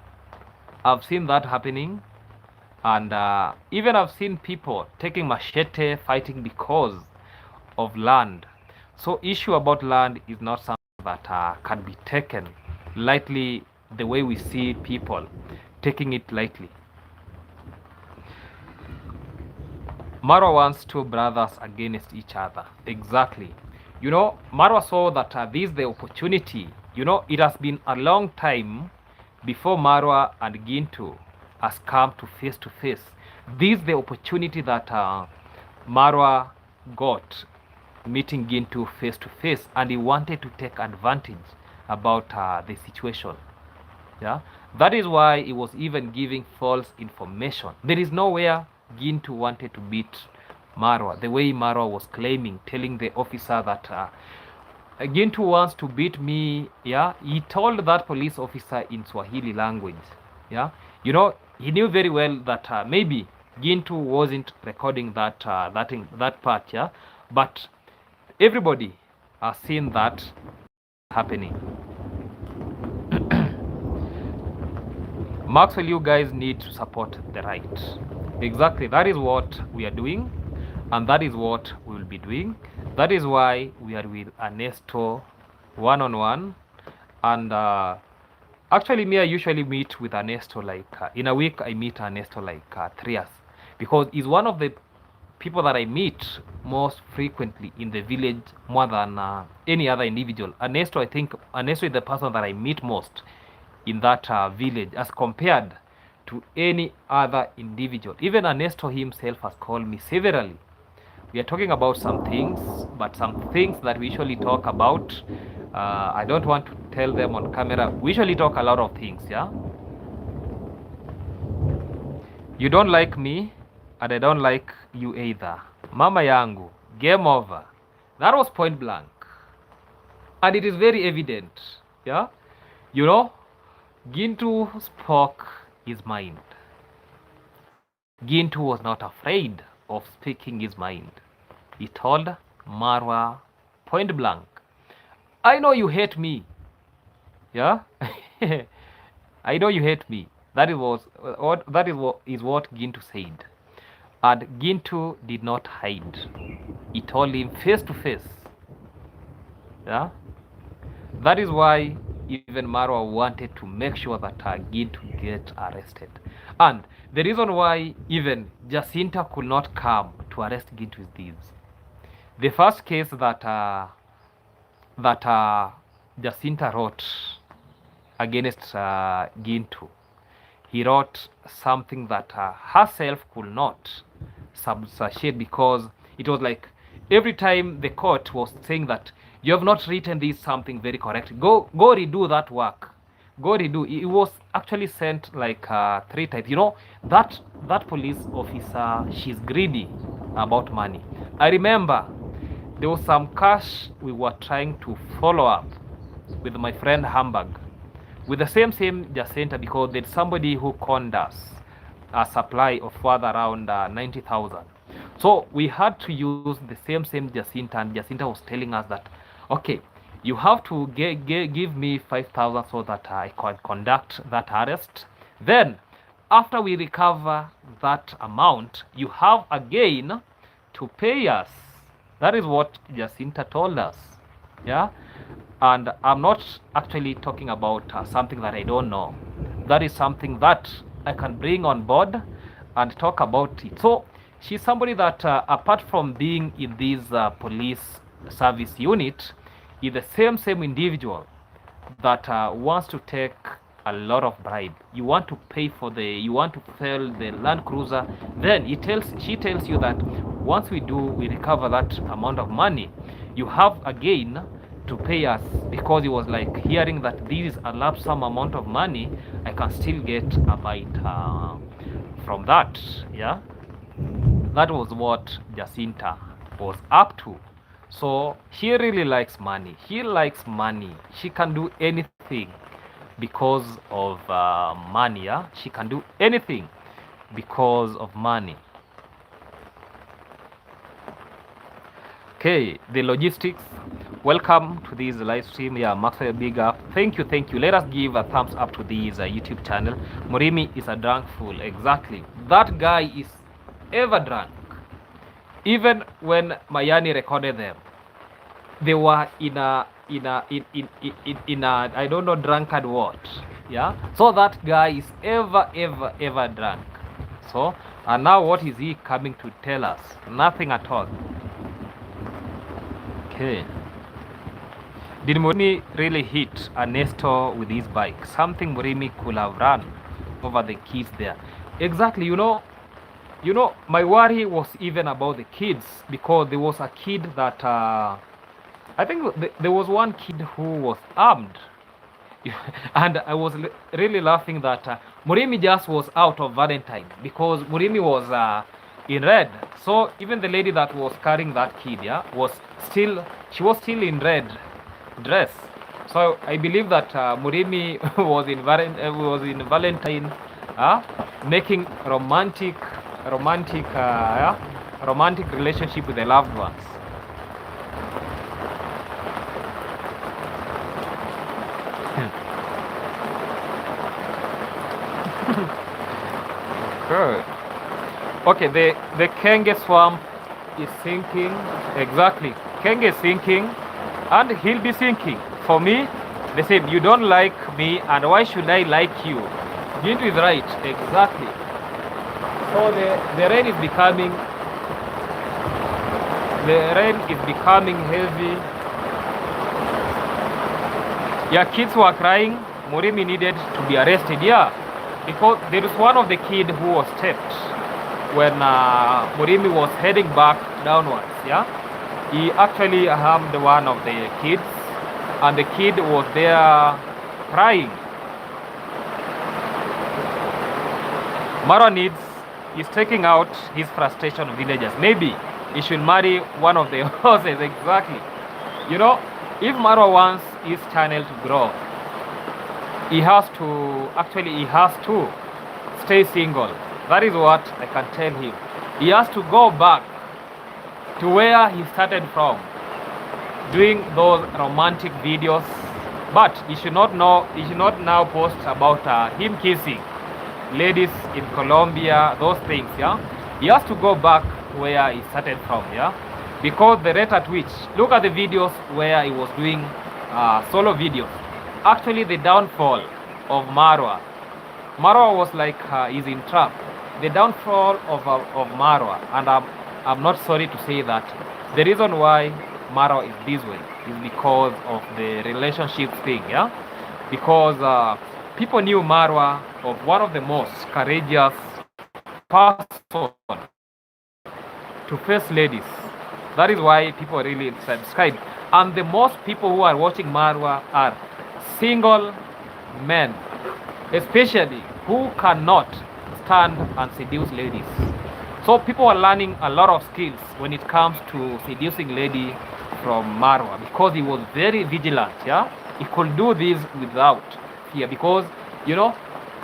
I've seen that happening. And even I've seen people taking machete fighting because of land. So issue about land is not something that can be taken lightly the way we see people taking it lightly. Marwa wants two brothers against each other. Exactly. You know, Marwa saw that this is the opportunity. You know, it has been a long time before Marwa and Gintu has come to face. This is the opportunity that Marwa got meeting Gintu face to face, and he wanted to take advantage about the situation. Yeah, that is why he was even giving false information. There is nowhere Gintu wanted to beat Marwa the way Marwa was claiming, telling the officer that Gintu wants to beat me. Yeah, he told that police officer in Swahili language. Yeah, you know, he knew very well that maybe Gintu wasn't recording that part. Yeah, but everybody has seen that happening. Maxwell, you guys need to support the right. Exactly, that is what we are doing, and that is what we will be doing. That is why we are with Ernesto one-on-one. And actually, me, I usually meet with Ernesto like in a week. I meet Ernesto like 3 years, because he's one of the people that I meet most frequently in the village, more than any other individual. Ernesto, I think Ernesto is the person that I meet most in that village as compared to any other individual. Even Ernesto himself has called me severally. We are talking about some things, but some things that we usually talk about, I don't want to tell them on camera. We usually talk a lot of things, yeah? You don't like me, and I don't like you either. Mama yangu, game over. That was point blank. And it is very evident, yeah? You know, Gintu spoke his mind. Gintu was not afraid of speaking his mind. He told Marwa point blank, I know you hate me. Yeah? I know you hate me. That is what Gintu said. And Gintu did not hide. He told him face to face. Yeah? That is why even Marwa wanted to make sure that Gintu get arrested. And the reason why even Jacinta could not come to arrest Gintu is this. The first case that Jacinta wrote against Gintu, he wrote something that herself could not substantiate, because it was like every time the court was saying that you have not written this something very correct, go redo that work, go redo. It was actually sent like 3 times. You know, that police officer, she's greedy. about money. I remember there was some cash we were trying to follow up with my friend Hamburg with the same Jacinta, because there's somebody who conned us a supply of further around 90,000. So we had to use the same Jacinta, and Jacinta was telling us that, okay, you have to give me 5,000 so that I can conduct that arrest. Then after we recover that amount, you have again to pay us. That is what Jacinta told us. Yeah. And I'm not actually talking about something that I don't know. That is something that I can bring on board and talk about it. So she's somebody that apart from being in this police service unit, is the same individual that wants to take a lot of bribe. You want to pay for you want to sell the Land Cruiser, then she tells you that once we recover that amount of money, you have again to pay us, because he was like hearing that this is a lump sum amount of money, I can still get a bite from that. Yeah, that was what Jacinta was up to. So she really likes money. She likes money. She can do anything because of money. Yeah, she can do anything because of money. Okay, the logistics. Welcome to this live stream. Yeah, Maxwell, big up. Thank you. Let us give a thumbs up to this YouTube channel. Murimi is a drunk fool. Exactly. That guy is ever drunk. Even when Mayani recorded them, they were in a I don't know, drunkard what. Yeah. So that guy is ever drunk. So, and now what is he coming to tell us? Nothing at all. Okay. Did Murimi really hit a Nestor with his bike? Something Murimi could have run over the kids there. Exactly. You know, my worry was even about the kids, because there was a kid that I think there was one kid who was armed. And I was really laughing that Murimi just was out of Valentine, because Murimi was in red. So even the lady that was carrying that kid, yeah, she was still in red dress. So I believe that Murimi was in Valentine, making romantic relationship with the loved ones. Good. Okay, the Kenge swamp is sinking. Exactly, Kenge is sinking, and he'll be sinking. For me, they said, you don't like me, and why should I like you? Gintu is right. Exactly. So the rain is becoming heavy. Yeah, kids were crying. Murimi needed to be arrested. Yeah, because there is one of the kid who was stepped when Murimi was heading back downwards. Yeah, he actually harmed one of the kids, and the kid was there crying. Maro is taking out his frustration on villagers. Maybe he should marry one of the horses. Exactly. You know, if Maro wants his channel to grow, he has to stay single. That is what I can tell him. He has to go back to where he started from, doing those romantic videos. But he should not now post about him kissing ladies in Colombia, those things. Yeah, he has to go back where he started from. Yeah, because the rate at which, look at the videos where he was doing solo videos. Actually, the downfall of Marwa was like he's in trap. The downfall of Marwa, and I'm not sorry to say that the reason why Maro is this way is because of the relationship thing. Yeah, because people knew Marwa of one of the most courageous person to face ladies. That is why people really subscribe. And the most people who are watching Marwa are single men, especially who cannot stand and seduce ladies. So people are learning a lot of skills when it comes to seducing lady from Marwa, because he was very vigilant. Yeah, he could do this without fear, because you know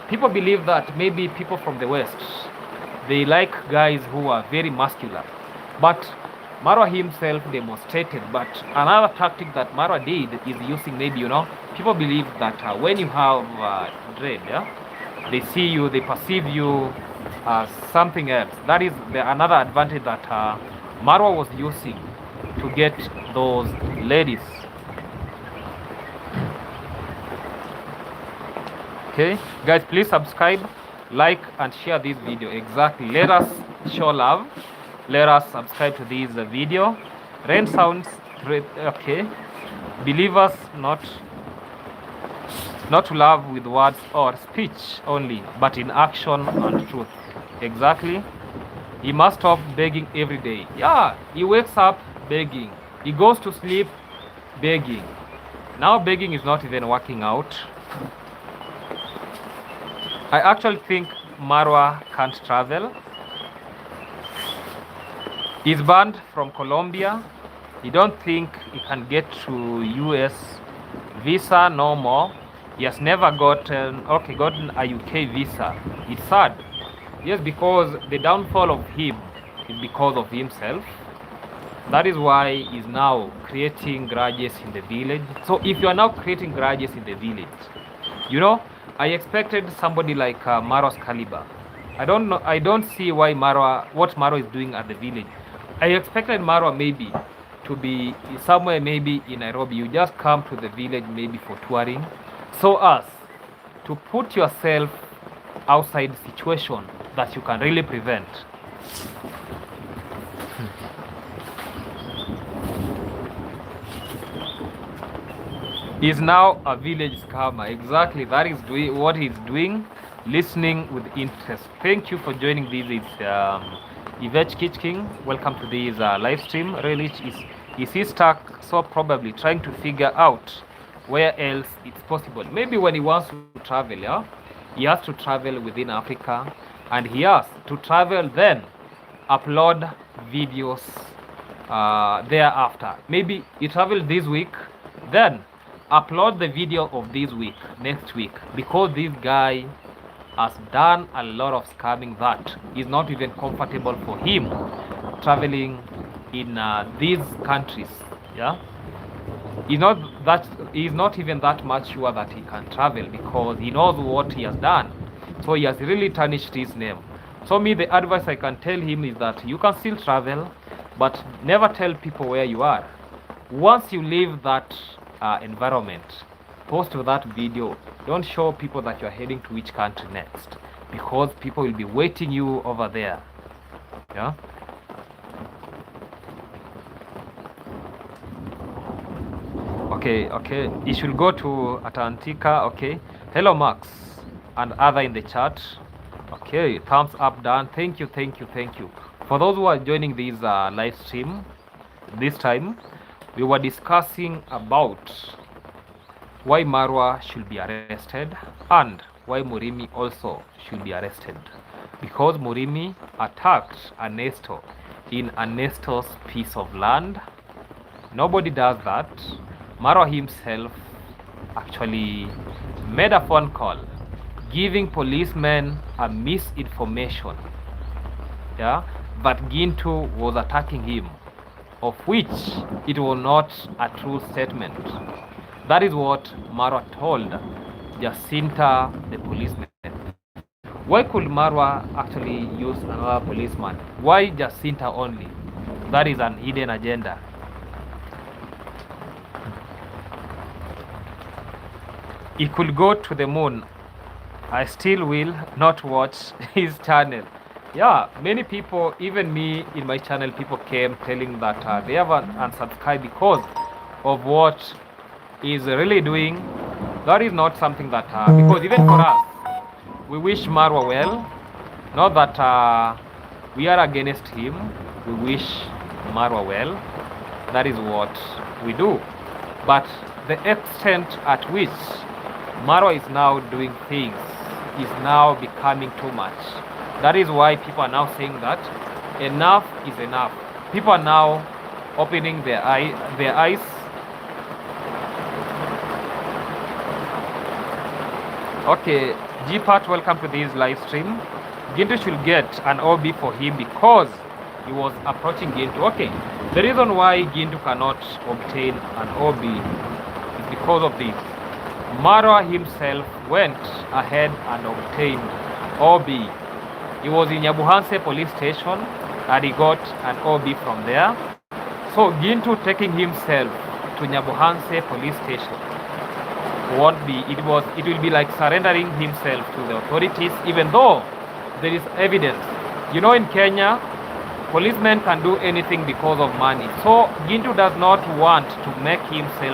people believe that maybe people from the West, they like guys who are very muscular, but Marwa himself demonstrated. But another tactic that Marwa did is using, maybe people believe that when you have dread, yeah, they see you, they perceive you as something else. That is another advantage that Marwa was using to get those ladies. Okay, guys, please subscribe, like, and share this video. Exactly. Let us show love. Let us subscribe to this video. Rain sounds great. Okay. Believers not to love with words or speech only, but in action and truth. Exactly. He must stop begging every day. Yeah, he wakes up begging. He goes to sleep begging. Now begging is not even working out. I actually think Marwa can't travel. He's banned from Colombia. He don't think he can get to US visa no more. He has never gotten a UK visa. It's sad. Yes, because the downfall of him is because of himself. That is why he's now creating grudges in the village. So if you are now creating grudges in the village, I expected somebody like Maro's caliber. I don't see why what Maro is doing at the village. I expected Maro maybe to be somewhere, maybe in Nairobi. You just come to the village maybe for touring, so as to put yourself outside the situation that you can really prevent. He's now a village scammer. Exactly, that is what he's doing. Listening with interest. Thank you for joining this. It's Yvette Kitchking. Welcome to this live stream. Really, is he stuck? So probably trying to figure out where else it's possible. Maybe when he wants to travel, yeah, he has to travel within Africa, and he has to travel then upload videos thereafter. Maybe he traveled this week, then upload the video of this week next week, because this guy has done a lot of scamming that is not even comfortable for him traveling in these countries. Yeah, he's not even that much sure that he can travel, because he knows what he has done. So he has really tarnished his name. So the advice I can tell him is that you can still travel, but never tell people where you are. Once you leave that environment, post that video. Don't show people that you are heading to which country next, because people will be waiting you over there. Yeah. Okay. You should go to Atlantica. Okay. Hello, Max, and other in the chat. Okay. Thumbs up, done. Thank you. For those who are joining this live stream, this time we were discussing about why Marwa should be arrested and why Murimi also should be arrested, because Murimi attacked Ernesto in Ernesto's piece of land. Nobody does that. Marwa himself actually made a phone call giving policemen a misinformation, yeah, that Gintu was attacking him, of which it was not a true statement. That is what Marwa told Jacinta, the policeman. Why could Marwa actually use another policeman? Why Jacinta only? That is an hidden agenda. He could go to the moon. I still will not watch his channel. Yeah, many people, even me in my channel, people came telling that they have unsubscribed because of what he's really doing. That is not something that, because even for us, we wish Marwa well. Not that we are against him. We wish Marwa well. That is what we do. But the extent at which Maro is now doing things is now becoming too much. That is why people are now saying that enough is enough. People are now opening their eyes. Okay, G-Part, welcome to this live stream. Gintu should get an OB for him because he was approaching Gintu. Okay, the reason why Gintu cannot obtain an OB is because of this. Marwa himself went ahead and obtained OB. He was in Nyabuhanse police station and he got an OB from there. So Gintu taking himself to Nyabuhanse police station won't be, it will be like surrendering himself to the authorities, even though there is evidence. You know, in Kenya, policemen can do anything because of money. So Gintu does not want to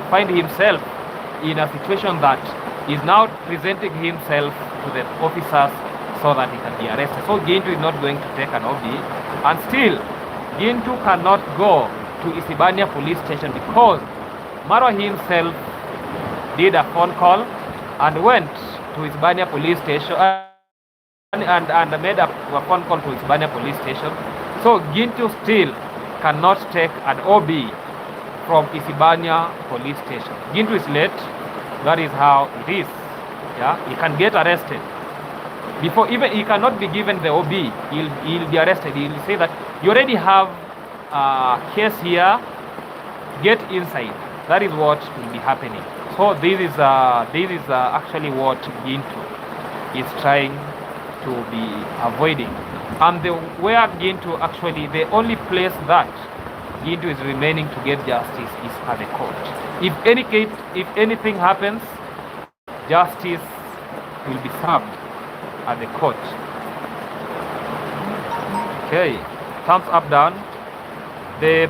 find himself in a situation that is now presenting himself to the officers so that he can be arrested. So Gintu is not going to take an OB, and still Gintu cannot go to Isibania police station because Maro himself did a phone call and went to Isibania police station and made a phone call to Isibania police station. So Gintu still cannot take an OB from Isibania police station. Gintu is late. That is how it is. Yeah, he can get arrested. Before even he cannot be given the OB, he'll be arrested. He'll say that you already have a case here. Get inside. That is what will be happening. So this is actually what Gintu is trying to be avoiding. And where Gintu actually, the only place that Gintu is remaining to get justice is at the court. If anything happens, justice will be served at the court. Okay, thumbs up, down. The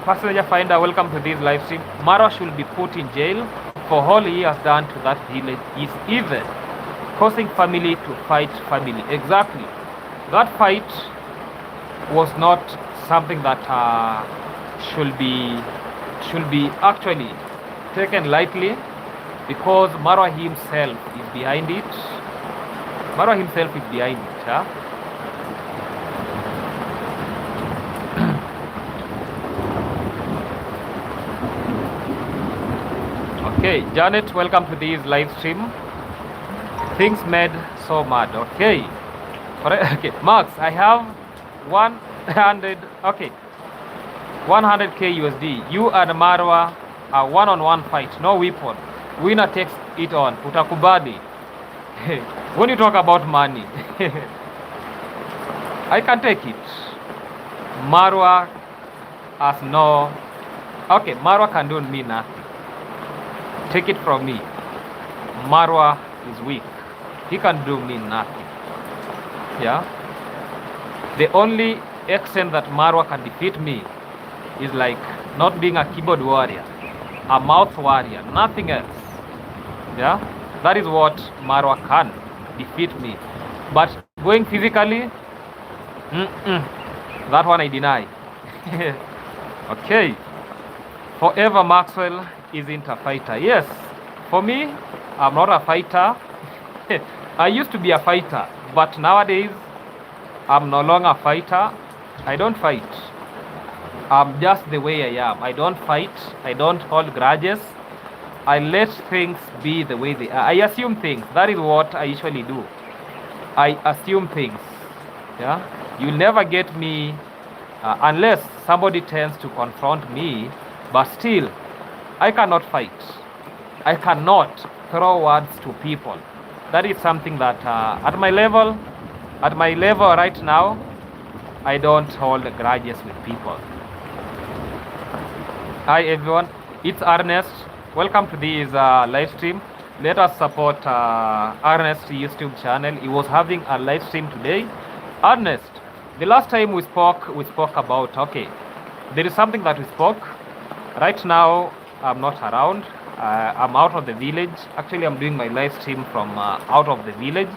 passenger finder, welcome to this live stream. Maro should be put in jail for all he has done to that village. Is even causing family to fight family. Exactly. That fight was not something that should be actually taken lightly, because Maro himself is behind it. Maro himself is behind it. Huh? Okay, Janet, welcome to this live stream. Things made so mad. Okay. Okay, Max, I have 100. Okay, 100k USD. You and Marwa a one-on-one fight, no weapon. Winner takes it on. Utakubali. When you talk about money, I can take it. Marwa has no. Okay, Marwa can do me nothing. Take it from me. Marwa is weak. He can do me nothing. Yeah. The only extent that Marwa can defeat me is like not being a keyboard warrior, a mouth warrior, nothing else. Yeah. That is what Marwa can defeat me. But going physically, that one I deny. Okay. Forever Maxwell isn't a fighter. Yes, for me, I'm not a fighter. I used to be a fighter, but nowadays I'm no longer a fighter. I don't fight. I'm just the way I am. I don't fight. I don't hold grudges. I let things be the way they are. I assume things. That is what I usually do. I assume things. Yeah, you'll never get me unless somebody tends to confront me. But still, I cannot fight. I cannot throw words to people. That is something that at my level right now, I don't hold grudges with people. Hi everyone, it's Ernest. Welcome to this live stream. Let us support Ernest's YouTube channel. He was having a live stream today. Ernest, the last time we spoke about, okay, there is something that we spoke. Right now, I'm not around. I'm out of the village. Actually, I'm doing my live stream from out of the village.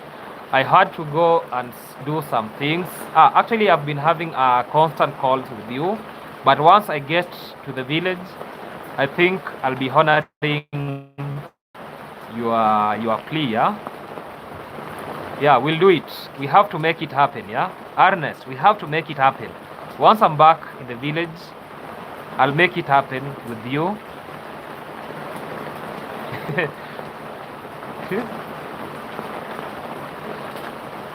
I had to go and do some things. Actually, I've been having constant calls with you. But once I get to the village, I think I'll be honoring your plea, yeah? Yeah, we'll do it. We have to make it happen, yeah? Ernest, we have to make it happen. Once I'm back in the village, I'll make it happen with you.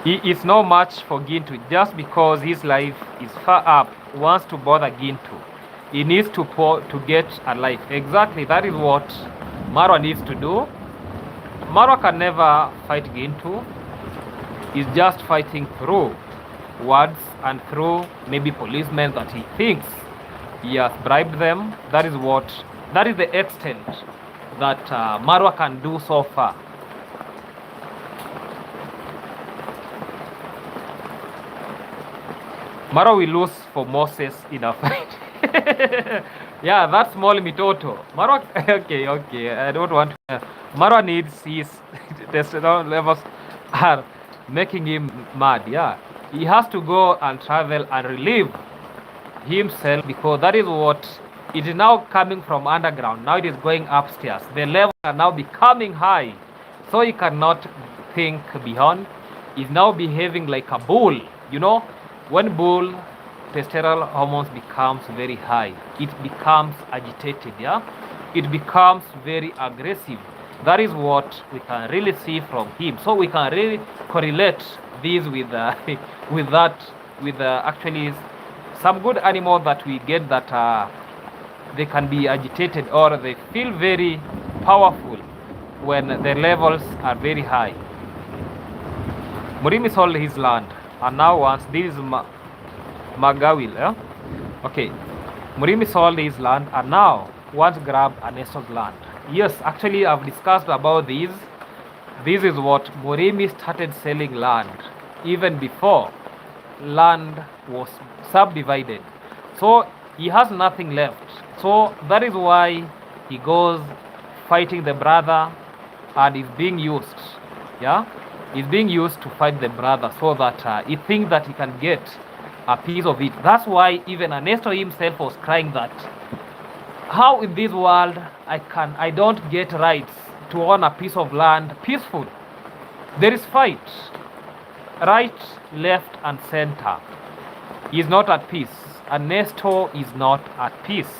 He is no match for Gintu just because his life is far up, wants to bother Gintu. He needs to get a life. Exactly, that is what Marwa needs to do. Marwa can never fight Gintu. He's just fighting through words and through maybe policemen that he thinks he has bribed them. That is the extent that Marwa can do so far. Maro will lose for Moses in a fight. Yeah, that's small mitoto. Maro, okay, I don't want to. Maro needs his testosterone levels are making him mad. Yeah, he has to go and travel and relieve himself because that is what it is now coming from underground. Now it is going upstairs. The levels are now becoming high, so he cannot think beyond. He's now behaving like a bull, you know. When bull testosterone hormones becomes very high, it becomes agitated, yeah? It becomes very aggressive. That is what we can really see from him. So we can really correlate this with actually some good animals that we get that they can be agitated or they feel very powerful when the levels are very high. Murimi sold his land. And now once this is Magawil, yeah? Okay, Murimi sold his land and now wants to grab Ernesto's land. Yes, actually I've discussed about this. This is what Murimi started selling land even before land was subdivided. So he has nothing left. So that is why he goes fighting the brother and is being used, yeah? Is being used to fight the brother so that he thinks that he can get a piece of it. That's why even Ernesto himself was crying that how in this world I don't get rights to own a piece of land peaceful. There is fight, right, left and center. He is not at peace. Ernesto is not at peace.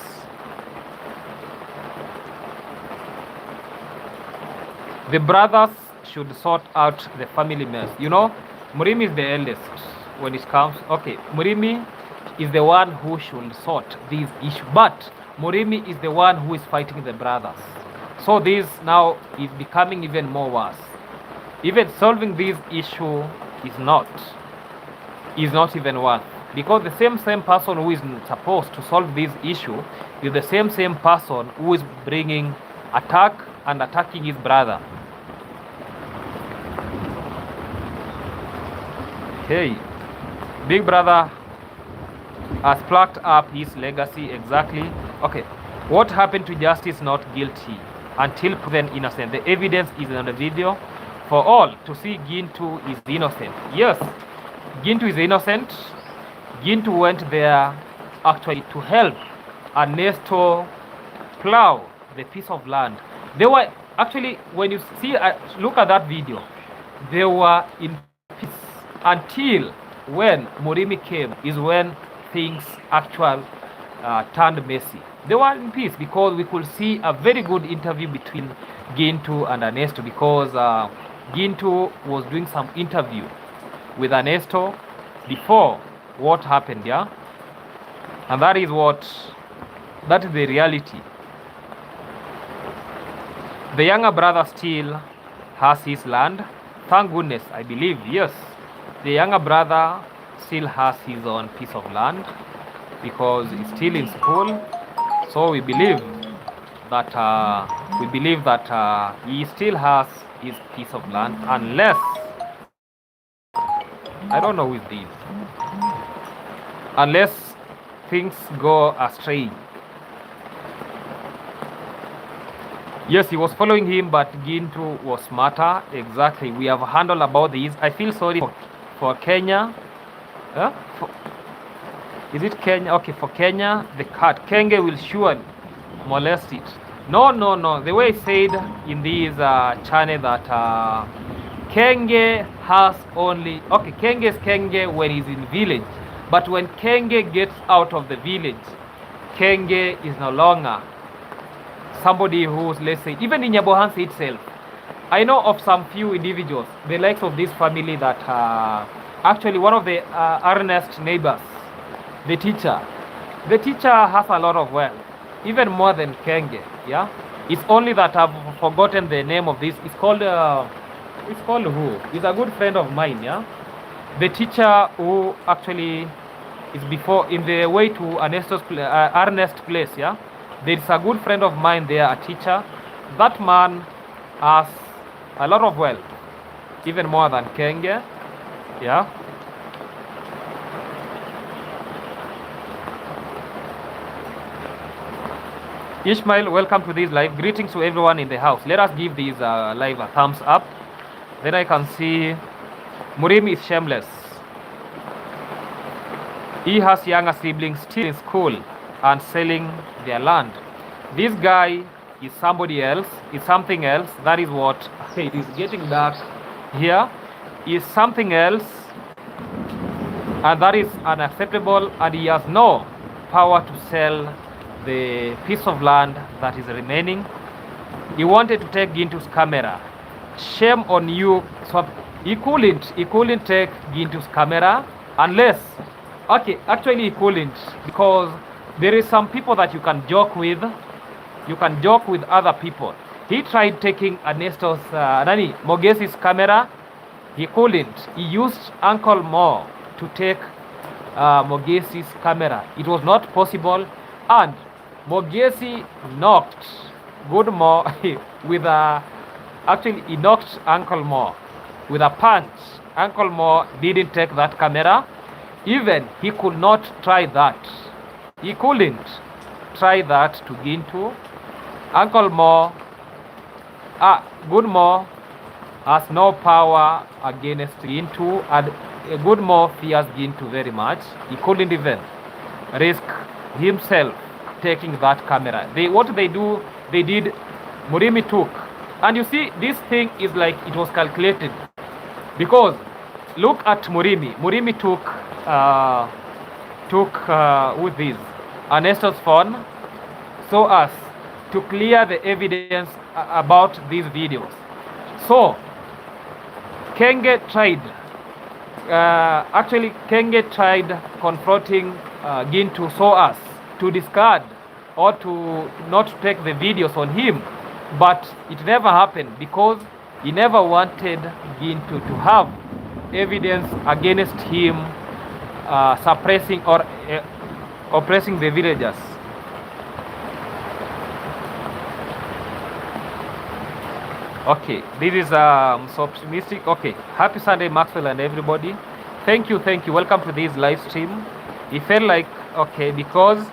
The brothers should sort out the family mess. You know, Murimi is the eldest when it comes. Okay, Murimi is the one who should sort this issue, but Murimi is the one who is fighting the brothers. So this now is becoming even more worse. Even solving this issue is not even worth, because the same person who is supposed to solve this issue is the same person who is bringing attack and attacking his brother. Hey, Big Brother has plucked up his legacy exactly. Okay, what happened to Justice not guilty until proven innocent? The evidence is on the video for all to see. Gintu is innocent. Yes, Gintu is innocent. Gintu went there actually to help Ernesto plow the piece of land. They were actually, when you see, look at that video, they were in peace until when Murimi came is when things actually turned messy. They were in peace because we could see a very good interview between Gintu and Ernesto, because Gintu was doing some interview with Ernesto before what happened, yeah? And that is the reality. The younger brother still has his land. Thank goodness, I believe, yes. The younger brother still has his own piece of land because he's still in school. So we believe that he still has his piece of land, unless I don't know with this, unless things go astray. Yes, he was following him, but Gintu was smarter. Exactly. We have handled about this. I feel sorry for Kenya. Is it Kenya? Okay, for Kenya, the cat. Kenge will surely molest it. No. The way I said in this channel that Kenge has only... Okay, Kenge is Kenge when he's in village. But when Kenge gets out of the village, Kenge is no longer somebody who's, let's say, even in Nyabohansi itself, I know of some few individuals, the likes of this family, that actually one of the earnest neighbors, the teacher. The teacher has a lot of wealth, even more than Kenge. Yeah, it's only that I've forgotten the name of this. It's called who? He's a good friend of mine. Yeah, the teacher who actually is before in the way to Ernest place. Yeah, there is a good friend of mine there, a teacher. That man has a lot of wealth, even more than Kenge. Yeah. Ishmael, welcome to this live. Greetings to everyone in the house. Let us give this live a thumbs up. Then I can see Murimi is shameless. He has younger siblings still in school and selling their land. This guy is somebody else, is something else. That is what it is getting dark here. Is something else, and that is unacceptable, and he has no power to sell the piece of land that is remaining. He wanted to take Gintu's camera. Shame on you. So he couldn't take Gintu's camera unless, okay, actually he couldn't, because there is some people that you can joke with. You can joke with other people. He tried taking Ernesto's Mogesi's camera. He couldn't. He used Uncle Mo to take Mogesi's camera. It was not possible, and Mogesi knocked Good Mo with a, actually he knocked Uncle Mo with a punch. Uncle Mo didn't take that camera. Even he could not try that. He couldn't try that to Gintu. Uncle Mo, Good Mo has no power against Gintu, and Good Mo fears Gintu very much. He couldn't even risk himself taking that camera. What they did, Murimi took. And you see, this thing is like it was calculated. Because look at Murimi. Murimi took with this Ernesto's phone so as to clear the evidence about these videos. So Kenge tried, Kenge tried confronting Gintu so as to discard or to not take the videos on him, but it never happened because he never wanted Gintu to have evidence against him suppressing or oppressing the villagers. Okay, this is so optimistic. Okay, happy Sunday, Maxwell and everybody. Thank you. Welcome to this live stream. It felt like, okay, because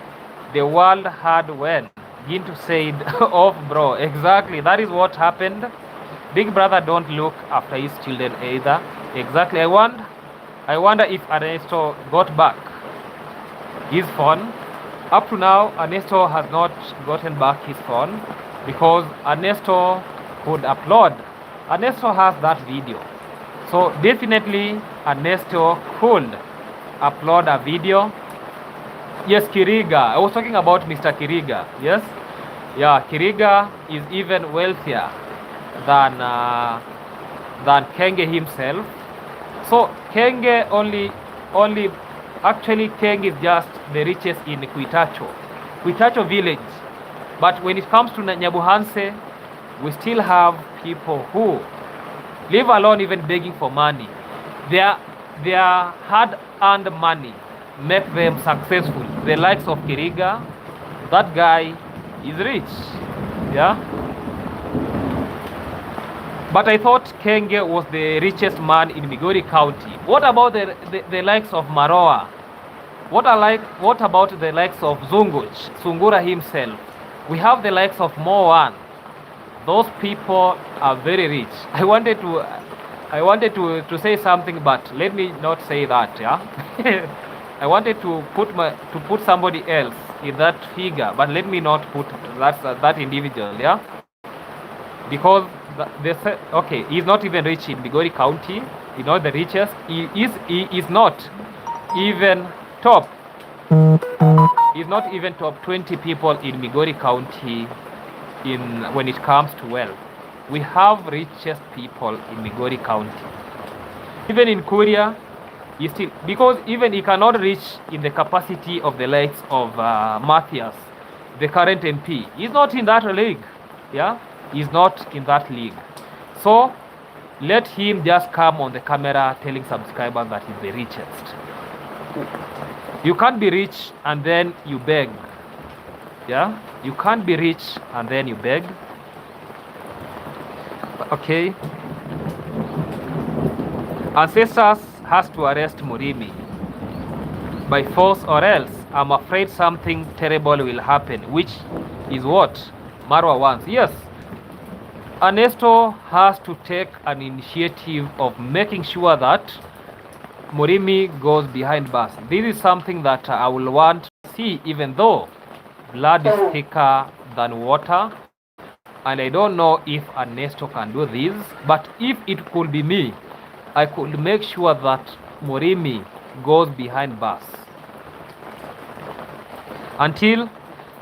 the world had when Gintu said, "Off, bro." Exactly, that is what happened. Big brother don't look after his children either. Exactly. I wonder if Ernesto got back his phone. Up to now, Ernesto has not gotten back his phone because Ernesto could upload. Ernesto has that video. So definitely Ernesto could upload a video. Yes, Kiriga. I was talking about Mr. Kiriga. Yes? Yeah, Kiriga is even wealthier than Kenge himself. So Kenge actually Kenge is just the richest in Kuitacho village. But when it comes to Nyabuhanse, we still have people who live alone, even begging for money. Their hard-earned money make them successful. The likes of Kiriga, that guy is rich. Yeah. But I thought Kenge was the richest man in Migori County. What about the likes of Marwa? What about the likes of Sungura himself? We have the likes of Moan. Those people are very rich. I wanted to say something, but let me not say that. Yeah. I wanted to put somebody else in that figure, but let me not put that individual. Yeah. Because they say, okay, he's not even rich in Migori County. He's not the richest. He is not even top. He's not even top 20 people in Migori County when it comes to wealth. We have richest people in Migori County. Even in Korea, because even he cannot reach in the capacity of the likes of Matthias, the current MP. He's not in that league. Yeah, he's not in that league. So let him just come on the camera telling subscribers that he's the richest. You can't be rich and then you beg. Yeah, you can't be rich and then you beg. Okay. Ancestors has to arrest Murimi by force, or else I'm afraid something terrible will happen, which is what Marwa wants. Yes, Ernesto has to take an initiative of making sure that Murimi goes behind bars. This is something that I will want to see, even though blood is thicker than water, and I don't know if Ernesto can do this, but if it could be me, I could make sure that Murimi goes behind bars until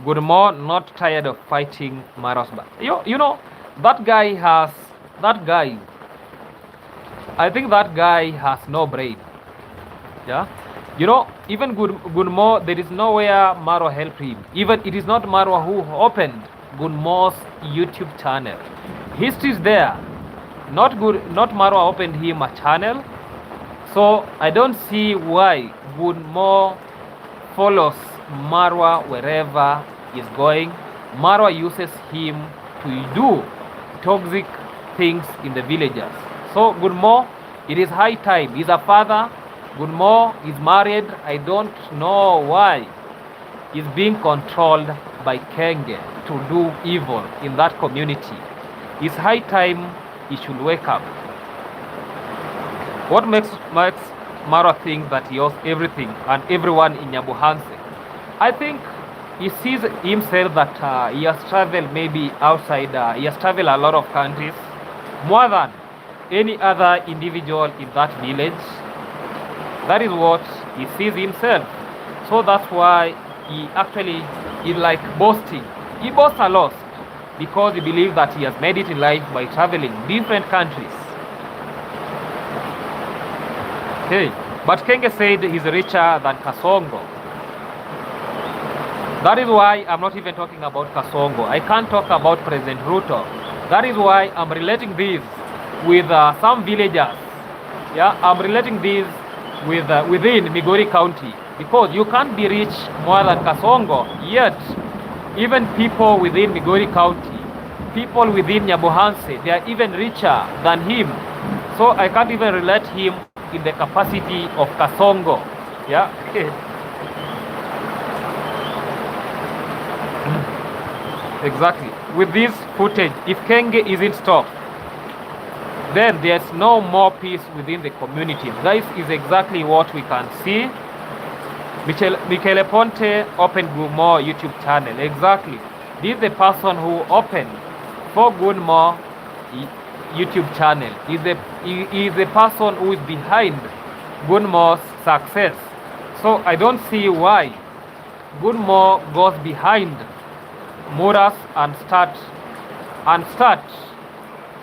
Goodmore not tired of fighting Maro's back. You know, that guy, I think that guy has no brain. Yeah, you know, even Goodmore, there is nowhere Maro helped him. Even it is not Maro who opened Goodmore's YouTube channel. History is there. Not Maro opened him a channel. So I don't see why Goodmore follows Marwa wherever he's going. Marwa uses him to do toxic things in the villages. So Goodmore, it is high time. He's a father. Goodmore is married. I don't know why he's being controlled by Kenge to do evil in that community. It's high time he should wake up. What makes Maro think that he owes everything and everyone in Nyabuhanse? I think he sees himself that he has traveled maybe outside, he has traveled a lot of countries, more than any other individual in that village. That is what he sees himself. So that's why he actually is like boasting. He boasts a lot because he believes that he has made it in life by traveling different countries. Okay, but Kenge said he's richer than Kasongo. That is why I'm not even talking about Kasongo. I can't talk about President Ruto. That is why I'm relating this with some villagers. Yeah, I'm relating this with within Migori County, because you can't be rich more than Kasongo, yet even people within Migori County, people within Nyabuhanse, they are even richer than him. So I can't even relate him in the capacity of Kasongo. Yeah. Exactly. With this footage, if Kenge isn't stopped, then there's no more peace within the community. This is exactly what we can see. Michele Ponte opened Goodmore YouTube channel. Exactly. This is the person who opened for Goodmore YouTube channel. He is the person who is behind Goodmore's success. So I don't see why Goodmore goes behind Muras and start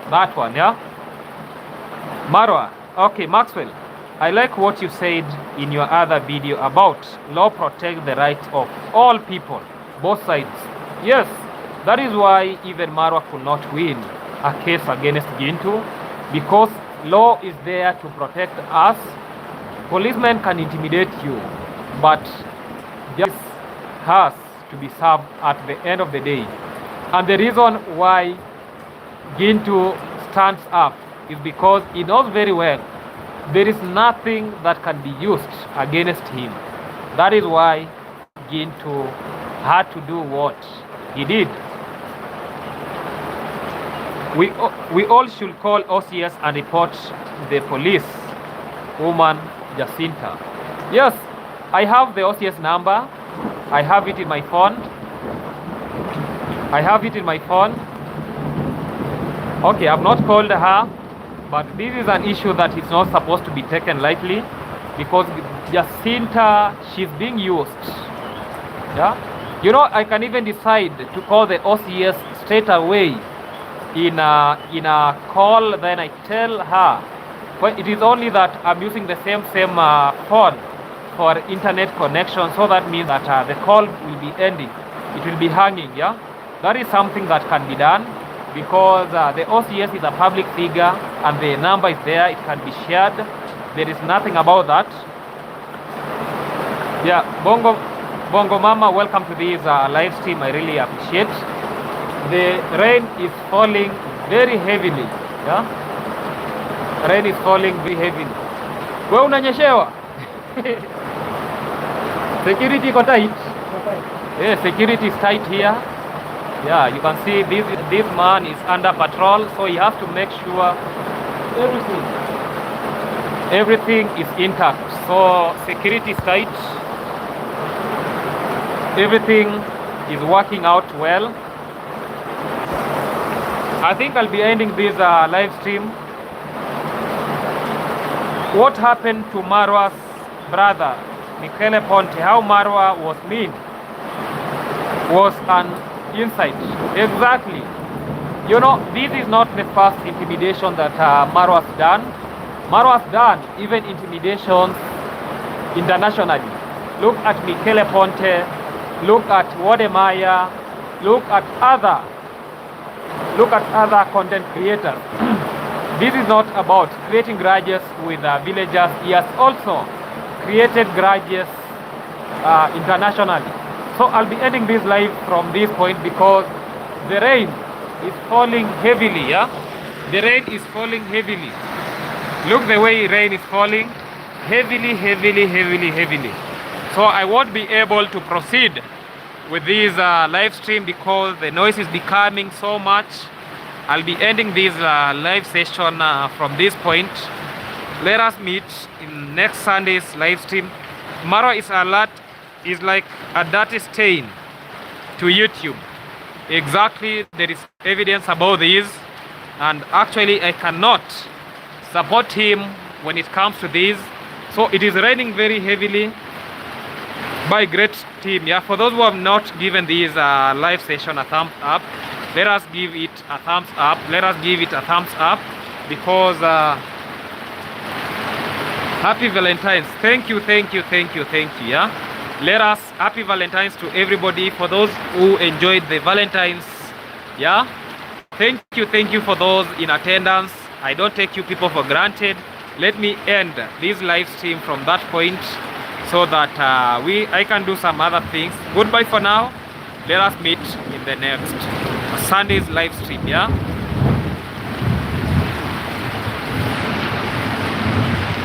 that one, yeah? Marwa, okay, Maxwell, I like what you said in your other video about law protect the rights of all people, both sides. Yes, that is why even Marwa could not win a case against Gintu, because law is there to protect us. Policemen can intimidate you, but justice has to be served at the end of the day. And the reason why Gintu stands up is because he knows very well there is nothing that can be used against him. That is why Gintu had to do what he did. We all should call OCS and report the police woman Jacinta. Yes, I have the OCS number. I have it in my phone. Okay, I've not called her, but this is an issue that is not supposed to be taken lightly, because Jacinta, she's being used. Yeah, you know, I can even decide to call the OCS straight away in a call. Then I tell her, well, it is only that I'm using the same phone for internet connection, so that means that the call will be ending, it will be hanging. Yeah, that is something that can be done, because the OCS is a public figure and the number is there, it can be shared. There is nothing about that. Yeah, Bongo Mama, welcome to this live stream. I really appreciate. The rain is falling very heavily. Yeah, rain is falling very heavily. Wewe unanyeshewa? Security iko tight. Yeah, security is tight here. Yeah, you can see this man is under patrol, so he has to make sure everything is intact. So security is tight. Everything is working out well. I think I'll be ending this live stream. What happened to Marwa's brother, Michele Ponte, how Marwa was mean, was an insight. Exactly. You know, this is not the first intimidation that Marwa has done. Marwa has done even intimidations internationally. Look at Michele Ponte, look at Wodemaya, look at other content creators. This is not about creating grudges with villagers. He has also created grudges internationally. So I'll be ending this live from this point, because the rain is falling heavily. Yeah, the rain is falling heavily. Look the way rain is falling heavily. So I won't be able to proceed with this live stream because the noise is becoming so much. I'll be ending this live session from this point. Let us meet in next Sunday's live stream. Maro is like a dirty stain to YouTube. Exactly, there is evidence about this, and actually I cannot support him when it comes to this. So it is raining very heavily by great team. Yeah, for those who have not given this live session a thumbs up, let us give it a thumbs up. Let us give it a thumbs up, because happy Valentine's. Thank you. Yeah, let us happy Valentine's to everybody. For those who enjoyed the Valentine's, yeah, thank you for those in attendance. I don't take you people for granted. Let me end this live stream from that point, so that I can do some other things. Goodbye for now. Let us meet in the next Sunday's live stream. Yeah.